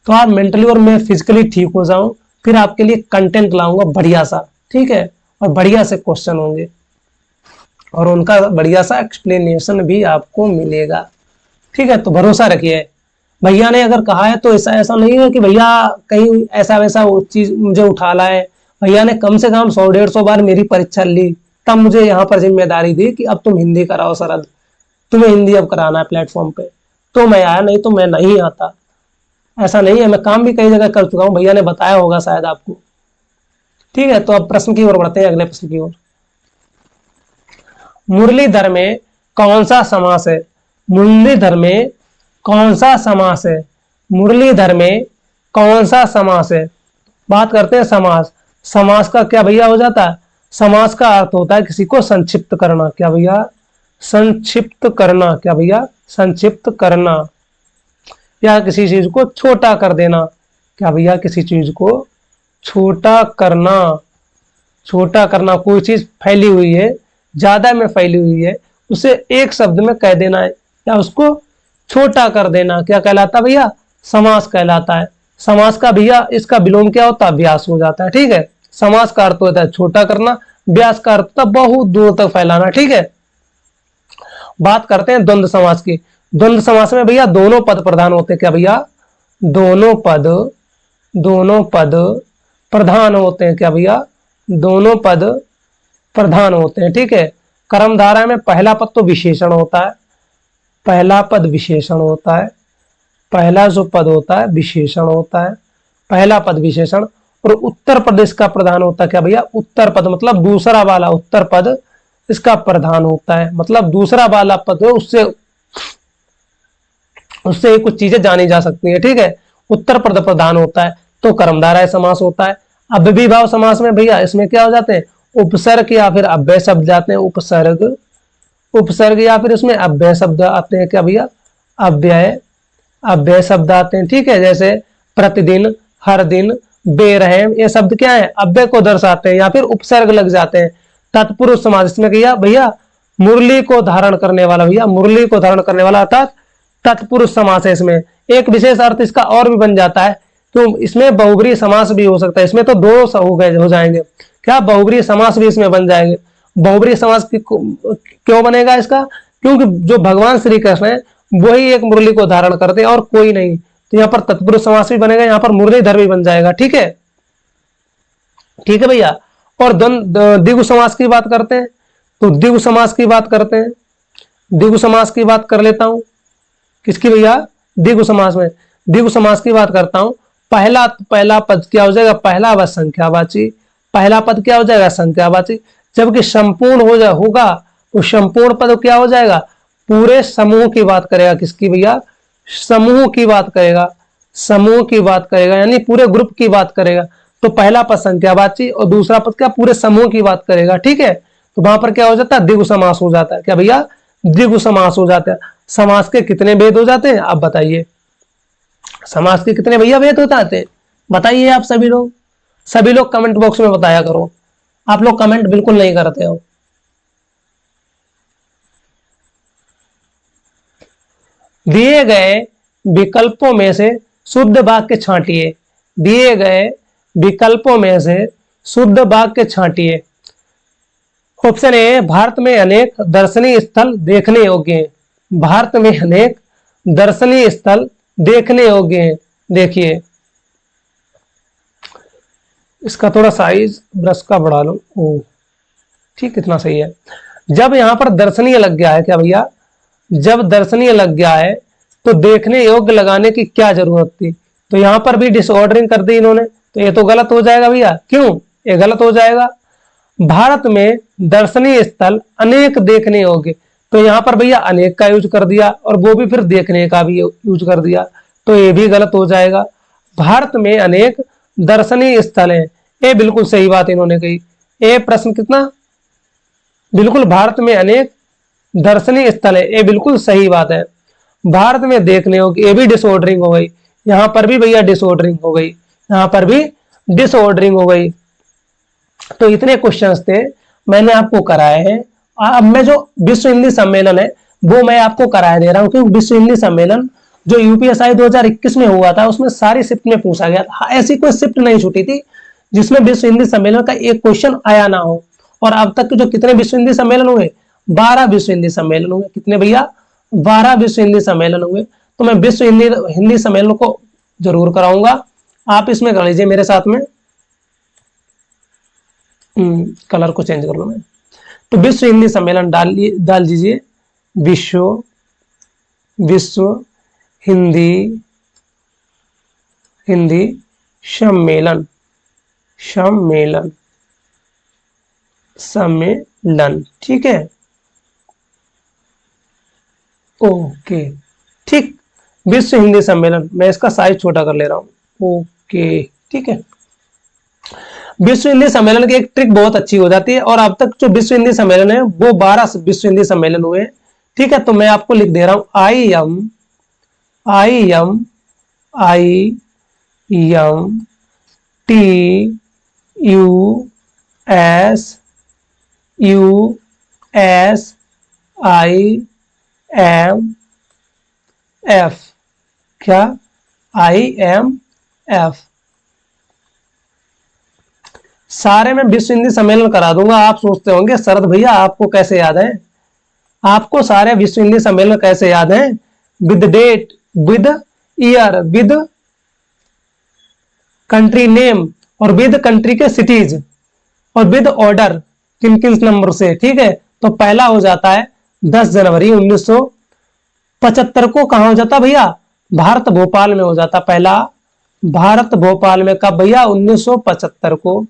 तो आप मेंटली और मैं फिजिकली ठीक हो जाऊं, फिर आपके लिए कंटेंट लाऊंगा बढ़िया सा। ठीक है, और बढ़िया से क्वेश्चन होंगे और उनका बढ़िया सा एक्सप्लेनेशन भी आपको मिलेगा। ठीक है, तो भरोसा रखिए, भैया ने अगर कहा है तो ऐसा ऐसा नहीं है कि भैया कहीं ऐसा वैसा वो चीज मुझे उठा लाए। भैया ने कम से कम 100-150 बार मेरी परीक्षा ली, तब मुझे यहाँ पर जिम्मेदारी दी कि अब तुम हिंदी कराओ शरद, तुम्हें हिंदी अब कराना है प्लेटफॉर्म पे, तो मैं आया, नहीं तो मैं नहीं आता। ऐसा नहीं है, मैं काम भी कई जगह कर चुका हूं, भैया ने बताया होगा शायद आपको। ठीक है, तो अब प्रश्न की ओर बढ़ते हैं, अगले प्रश्न की ओर। मुरलीधर में कौन सा समास है? मुरलीधर में कौन सा समास है? मुरलीधर में कौन सा समास है? बात करते हैं समास। समास का क्या भैया हो जाता है? समास का अर्थ होता है किसी को संक्षिप्त करना। क्या भैया? संक्षिप्त करना। क्या भैया? संक्षिप्त करना, या किसी चीज को छोटा कर देना। क्या भैया? किसी चीज को छोटा करना। छोटा करना, कोई चीज फैली हुई है, ज्यादा में फैली हुई है, उसे एक शब्द में कह देना है, या उसको छोटा कर देना, क्या कहलाता है भैया? समास कहलाता है। समास का भैया इसका विलोम क्या होता है? व्यास हो जाता है। ठीक है, समास का अर्थ होता है छोटा करना, व्यास का अर्थ होता है बहुत दूर तक फैलाना। ठीक है, बात करते हैं द्वंद्व समास की। द्वंद्व समास में भैया दोनों पद प्रधान होते हैं। क्या भैया? दोनों पद प्रधान होते हैं। क्या भैया? दोनों पद प्रधान होते हैं। ठीक है, कर्मधारय में पहला पद तो विशेषण होता है, पहला पद विशेषण होता है, पहला जो पद होता है विशेषण होता है, पहला पद विशेषण। और उत्तर पद इसका प्रधान होता है। क्या भैया? उत्तर पद मतलब दूसरा वाला उत्तर पद इसका प्रधान होता है, मतलब दूसरा वाला पद है, उससे उससे कुछ चीजें जानी जा सकती है। ठीक है, उत्तर पद प्रधान होता है तो कर्मधारय समास होता है। अव्ययीभाव समास में भैया इसमें क्या हो जाते हैं? उपसर्ग या फिर अव्यय शब्द जाते हैं। उपसर्ग या फिर उसमें अव्यय शब्द आते हैं। क्या भैया? अव्यय शब्द आते हैं। ठीक है, जैसे प्रतिदिन, हर दिन, बेरहम, ये शब्द क्या है? अव्यय को दर्शाते हैं, या फिर उपसर्ग लग जाते हैं। तत्पुरुष समास इसमें क्या भैया? मुरली को धारण करने वाला, भैया मुरली को धारण करने वाला अर्थात तत्पुरुष समास है। इसमें एक विशेष अर्थ इसका और भी बन जाता है, तो इसमें बहुब्रीहि समास भी हो सकता है। इसमें तो दो हो जाएंगे। क्या? बहुब्रीहि समास भी इसमें बन जाएंगे। बहुब्रीहि समास क्यों बनेगा इसका? क्योंकि जो भगवान श्री कृष्ण है वही एक मुरली को धारण करते हैं और कोई नहीं, तो यहाँ पर तत्पुरुष समास भी बनेगा, यहाँ पर मुरलीधर भी बन जाएगा। ठीक है, ठीक है भैया। और द्विगु समास की बात करते हैं, तो द्विगु समास की बात करते हैं। द्विगु समास की बात कर लेता हूं। किसकी भैया? द्विगु समास में द्विगु समास की बात करता हूं। पहला पद क्या हो जाएगा? पहला पद संख्यावाची। पहला पद क्या हो जाएगा? संख्यावाची। जबकि संपूर्ण होगा तो संपूर्ण पद क्या हो जाएगा? पूरे समूह की बात करेगा। किसकी भैया? समूह की बात करेगा, समूह की बात करेगा, यानी पूरे ग्रुप की बात करेगा। तो पहला पद संख्यावाची और दूसरा पद क्या? पूरे समूह की बात करेगा। ठीक है, तो वहां पर क्या हो जाता है? द्विगु समास हो जाता है। क्या भैया? द्विगु समास हो जाता है। समास के कितने भेद हो जाते हैं आप बताइए? समास के कितने भैया भेद हो जाते हैं? बताइए आप सभी लोग कमेंट बॉक्स में बताया करो। आप लोग कमेंट बिल्कुल नहीं करते हो। दिए गए विकल्पों में से शुद्ध वाक्य छांटिए। दिए गए विकल्पों में से शुद्ध वाक्य छांटिए। ऑप्शन ए, भारत में अनेक दर्शनीय स्थल देखने योग्य हैं। भारत में अनेक दर्शनीय स्थल देखने योग्य हैं। देखिए, इसका थोड़ा साइज ब्रश का बढ़ा लो। ओ ठीक, इतना सही है। जब यहां पर दर्शनीय लग गया है, क्या भैया? जब दर्शनीय लग गया है तो देखने योग्य लगाने की क्या जरूरत थी? तो यहां पर भी डिसऑर्डरिंग कर दी इन्होंने, तो ये तो गलत हो जाएगा भैया। क्यों ये गलत हो जाएगा? भारत में दर्शनीय स्थल अनेक देखने योग्य, तो यहां पर भैया अनेक का यूज कर दिया और वो भी फिर देखने का भी यूज कर दिया, तो ये भी गलत हो जाएगा। भारत में अनेक दर्शनीय स्थल है, ये बिल्कुल सही बात इन्होंने कही। ये प्रश्न कितना बिल्कुल, भारत में अनेक दर्शनीय स्थल है, ये बिल्कुल सही बात है। भारत में देखने योग्य, ये भी डिसऑर्डरिंग हो गई। यहां पर भी भैया डिसऑर्डरिंग हो गई, यहां पर भी डिसऑर्डरिंग हो गई। तो इतने क्वेश्चंस थे मैंने आपको कराए हैं। अब मैं जो विश्व हिंदी सम्मेलन है वो मैं आपको कराया दे रहा हूं, क्योंकि विश्व हिंदी सम्मेलन जो यूपीएसआई 2021 में हुआ था उसमें सारी शिफ्ट में पूछा गया था। ऐसी कोई शिफ्ट नहीं छूटी थी जिसमें विश्व हिंदी सम्मेलन का एक क्वेश्चन आया ना हो। और अब तक जो कितने विश्व हिंदी सम्मेलन हुए? 12 विश्व हिंदी सम्मेलन हुए। कितने भैया? 12 विश्व हिंदी सम्मेलन हुए। तो मैं विश्व हिंदी सम्मेलन को जरूर कराऊंगा। आप इसमें कर लीजिए मेरे साथ में। कलर को चेंज कर लो मैं। तो विश्व हिंदी सम्मेलन डाल दीजिए। विश्व हिंदी हिंदी सम्मेलन, सम्मेलन, सम्मेलन, ठीक है। ओके, ठीक। विश्व हिंदी सम्मेलन, मैं इसका साइज छोटा कर ले रहा हूं। ओके, ठीक है। विश्व हिंदी सम्मेलन की एक ट्रिक बहुत अच्छी हो जाती है, और अब तक जो विश्व हिंदी सम्मेलन है वो 12 विश्व हिंदी सम्मेलन हुए, ठीक है। तो मैं आपको लिख दे रहा हूं, IMTUSIMF, क्या? IMF। सारे में विश्व हिंदी सम्मेलन करा दूंगा। आप सोचते होंगे शरद भैया आपको कैसे याद है, आपको सारे विश्व हिंदी सम्मेलन कैसे याद है? With date, with year, with country name, और विद कंट्री के सिटीज, और विद ऑर्डर, किन किन नंबर से, ठीक है। तो पहला हो जाता है 10 जनवरी 1975 को। कहां हो जाता भैया? भारत भोपाल में हो जाता। पहला भारत भोपाल में, कब भैया? 1975 को।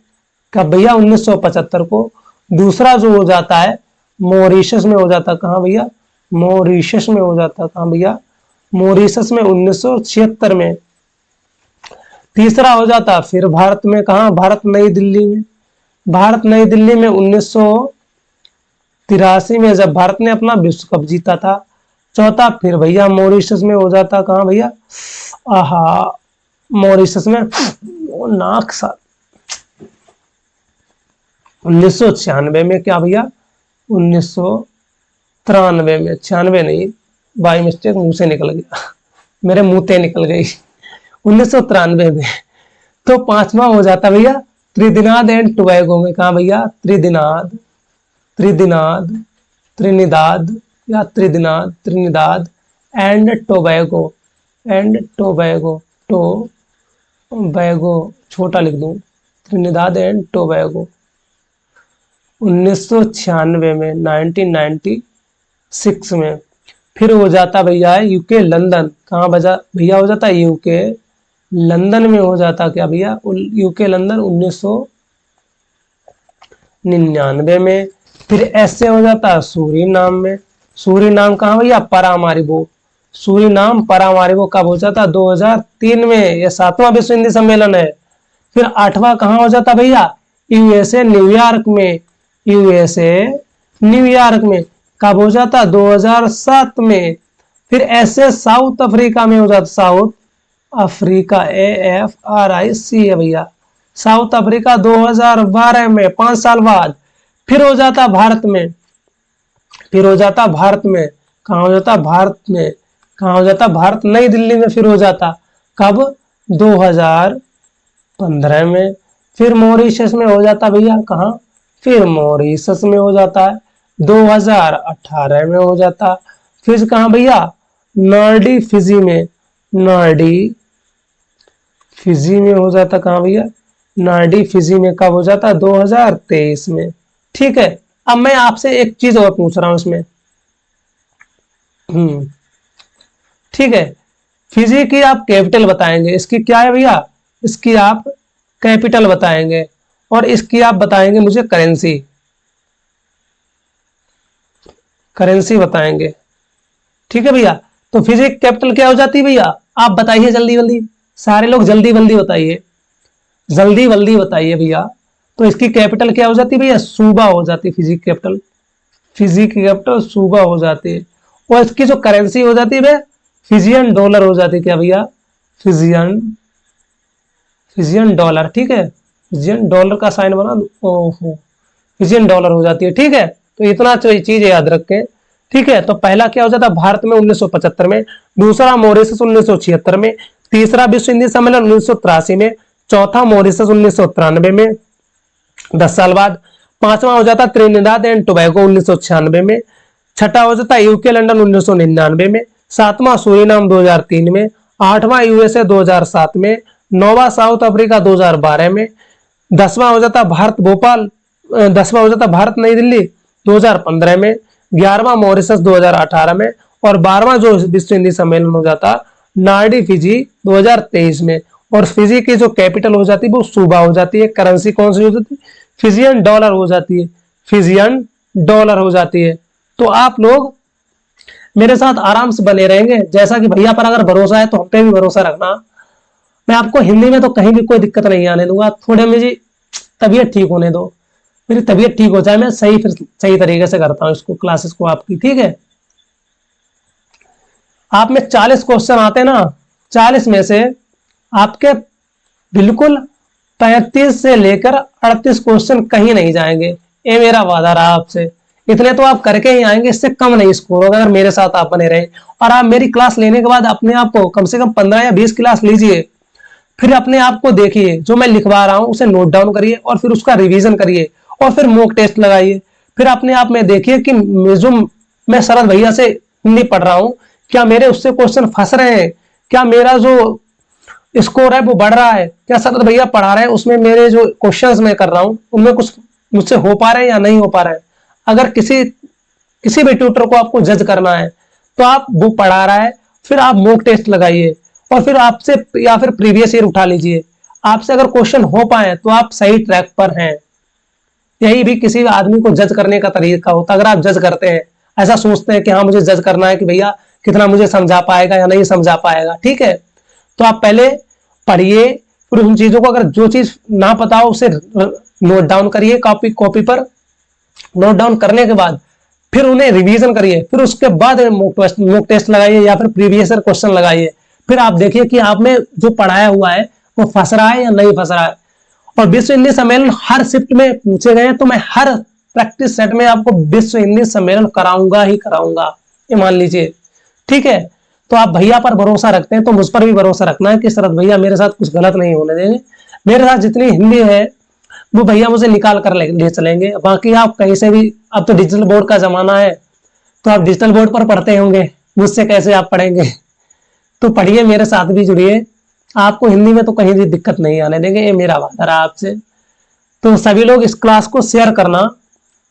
कब भैया? 1975 को। दूसरा जो हो जाता है मॉरिशस में हो जाता। कहां भैया? मॉरिशस में हो जाता। कहां भैया? मॉरिशस में 1976 में। तीसरा हो जाता फिर भारत में, कहां? भारत नई दिल्ली में। भारत नई दिल्ली में 1983 में, जब भारत ने अपना विश्व कप जीता था। चौथा फिर भैया मॉरिशस में हो जाता। कहां भैया? आहा, मॉरिशस में, नाक सा, 1996 में। क्या भैया? 1993 में, 96 नहीं, बाई मिस्टेक मुंह से निकल गया, मेरे मुंह से निकल गई, 1993 में। तो पांचवा हो जाता भैया त्रिदिनाद एंड टोबैगो में। कहा भैया? त्रिदिनाद, त्रिदिनाद, त्रिनिदाद, या Trinidad, Trinidad and Tobago, and Tobago, Tobago छोटा लिख दूं, त्रिनिदाद एंड टोबैगो। 1996 में, 1996 में। फिर हो जाता भैया यूके लंदन। कहाँ बजा भैया? हो जाता यूके लंदन में हो जाता। क्या भैया? यूके लंदन 1999 में। फिर ऐसे हो जाता सूरीनाम में। सूरीनाम कहाँ भैया? परामारिबो, सूरीनाम परामारिबो कब हो जाता? 2003 में। यह 7वां विश्व हिंदी सम्मेलन है। फिर 8वां कहाँ हो जाता भैया? यूएसए न्यूयॉर्क में। यूएसए न्यूयॉर्क में कब हो जाता? 2007 में। फिर ऐसे साउथ अफ्रीका में हो जाता। साउथ अफ्रीका, AFRIC है भैया, साउथ अफ्रीका 2012 में, 5 साल बाद। फिर हो जाता भारत में। फिर हो जाता भारत में, कहाँ हो जाता? भारत में, कहाँ हो जाता? भारत नई दिल्ली में। फिर हो जाता कब? 2015 में। फिर मॉरिशस में हो जाता भैया, कहाँ? फिर मॉरिशस में हो जाता है 2018 में हो जाता। फिर कहाँ भैया? नार्डी फिजी में, नार्डी फिजी में हो जाता। कहाँ भैया? नार्डी फिजी में कब हो जाता? 2023 में, ठीक है। अब मैं आपसे एक चीज और पूछ रहा हूं इसमें, ठीक है। फिजी की आप कैपिटल बताएंगे, इसकी क्या है भैया? इसकी आप कैपिटल बताएंगे, और इसकी आप बताएंगे मुझे करेंसी, करेंसी बताएंगे, ठीक है भैया। तो फिजी की कैपिटल क्या हो जाती है भैया? आप बताइए जल्दी जल्दी, सारे लोग जल्दी जल्दी बताइए, जल्दी जल्दी बताइए भैया। तो इसकी कैपिटल क्या हो जाती है भैया? सूबा हो जाती है फिजी की कैपिटल, फिजी की कैपिटल सूबा हो जाती है। और इसकी जो करेंसी हो जाती है भैया, फिजियन डॉलर हो जाती है। क्या भैया? फिजियन, फिजियन डॉलर, ठीक है। फिजियन डॉलर का साइन बना दो, ओहो, फिजियन डॉलर हो जाती है, ठीक है। तो इतना चीज याद रखें, ठीक है। तो पहला क्या हो जाता? भारत में 1975 में। दूसरा मॉरिशस 1976 में। तीसरा विश्व हिंदी सम्मेलन 1983 में। चौथा मॉरिशस 1993 में, 10 साल बाद। पांचवा हो जाता त्रिनिदाद एंड टोबैगो 1996 में। छठा हो जाता यूके लंदन 1999 में। सातवां सूरीनाम 2003 में। आठवां यूएसए 2007 में। नौवां साउथ अफ्रीका 2012 में। 10वां हो जाता भारत भोपाल, 10वां हो जाता भारत नई दिल्ली 2015 में। 11वां मॉरिशस 2018 में। और 12वां जो विश्व हिंदी सम्मेलन हो जाता नार्डी फिजी 2023 में। और फिजी की जो कैपिटल हो जाती है वो सूबा हो जाती है। करेंसी कौन सी हो जाती है? फिजियन डॉलर हो जाती है, फिजियन डॉलर हो जाती है। तो आप लोग मेरे साथ आराम से बने रहेंगे। जैसा कि भैया पर अगर भरोसा है तो हम पे भी भरोसा रखना। मैं आपको हिंदी में तो कहीं भी कोई दिक्कत नहीं आने दूंगा। थोड़े मुझे तबीयत ठीक होने दो, मेरी तबीयत ठीक हो जाए, मैं फिर सही तरीके से करता हूँ इसको, क्लासेस को आपकी। ठीक है, आप में 40 क्वेश्चन आते ना, 40 में से आपके बिल्कुल 35 से लेकर 38 क्वेश्चन कहीं नहीं जाएंगे, ये मेरा वादा रहा आपसे। इतने तो आप करके ही आएंगे, इससे कम नहीं स्कोर होगा अगर मेरे साथ आप बने रहे। और आप मेरी क्लास लेने के बाद अपने आप को कम से कम 15 या 20 क्लास लीजिए, फिर अपने आप को देखिए, जो मैं लिखवा रहा हूं उसे नोट डाउन करिए और फिर उसका रिवीजन करिए और फिर मॉक टेस्ट लगाइए। फिर अपने आप में देखिए कि जो मैं शरद भैया से हिंदी पढ़ रहा हूं, क्या मेरे उससे क्वेश्चन फंस रहे हैं, क्या मेरा जो स्कोर है वो बढ़ रहा है, क्या शरद भैया पढ़ा रहे हैं उसमें मेरे जो क्वेश्चंस मैं कर रहा हूं उनमें कुछ मुझसे हो पा रहे हैं या नहीं हो पा रहे हैं। अगर किसी भी ट्यूटर को आपको जज करना है तो आप वो पढ़ा रहा है, फिर आप मॉक टेस्ट लगाइए और फिर आपसे या फिर प्रीवियस ईयर उठा लीजिए। आपसे अगर क्वेश्चन हो पाए तो आप सही ट्रैक पर हैं। यही भी किसी आदमी को जज करने का तरीका होता है। अगर आप जज करते हैं, ऐसा सोचते हैं कि हाँ मुझे जज करना है कि भैया कितना मुझे समझा पाएगा या नहीं समझा पाएगा, ठीक है, तो आप पहले पढ़िए, फिर उन चीजों को, अगर जो चीज ना पता हो उसे नोट डाउन करिए, कॉपी पर नोट डाउन करने के बाद फिर उन्हें रिवीजन करिए, फिर उसके बाद मॉक टेस्ट लगाइए या फिर प्रीवियस क्वेश्चन लगाइए। फिर आप देखिए कि आप में जो पढ़ाया हुआ है वो फंस रहा है या नहीं फंस रहा है। और विश्व हिंदी सम्मेलन हर शिफ्ट में पूछे गए हैं, तो मैं हर प्रैक्टिस सेट में आपको विश्व हिंदी सम्मेलन कराऊंगा ही कराऊंगा, ये मान लीजिए, ठीक है। तो आप भैया पर भरोसा रखते हैं तो मुझ पर भी भरोसा रखना है कि शरद भैया मेरे साथ कुछ गलत नहीं होने देंगे। मेरे साथ जितनी हिंदी है वो भैया मुझे निकाल कर ले चलेंगे। बाकी आप कहीं से भी, अब तो डिजिटल बोर्ड का जमाना है, तो आप डिजिटल बोर्ड पर पढ़ते होंगे, मुझसे कैसे आप पढ़ेंगे। तो पढ़िए, मेरे साथ भी जुड़िए, आपको हिंदी में तो कहीं भी दिक्कत नहीं आने देंगे, ये मेरा वादा रहा आपसे। तो सभी लोग इस क्लास को शेयर करना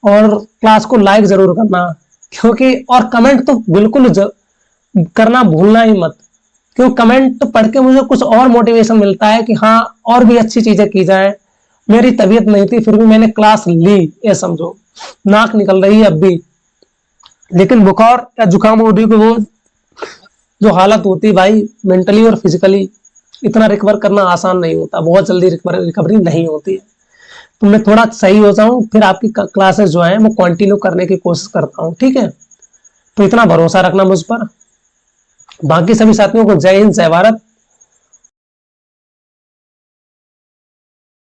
और क्लास को लाइक जरूर करना, क्योंकि और कमेंट तो बिल्कुल करना भूलना ही मत, क्योंकि कमेंट पढ़ के मुझे कुछ और मोटिवेशन मिलता है कि हाँ और भी अच्छी चीजें की जाए। मेरी तबीयत नहीं थी फिर भी मैंने क्लास ली, ये समझो, नाक निकल रही है अब भी, लेकिन बुखार या जुकाम होने की वो जो हालत होती है भाई, मेंटली और फिजिकली इतना रिकवर करना आसान नहीं होता, बहुत जल्दी रिकवरी नहीं होती है। तो मैं थोड़ा सही हो जाऊं फिर आपकी क्लासेस जो है वो कंटिन्यू करने की कोशिश करता हूं, ठीक है। तो इतना भरोसा रखना मुझ पर। बाकी सभी साथियों को जय हिंद, जय भारत।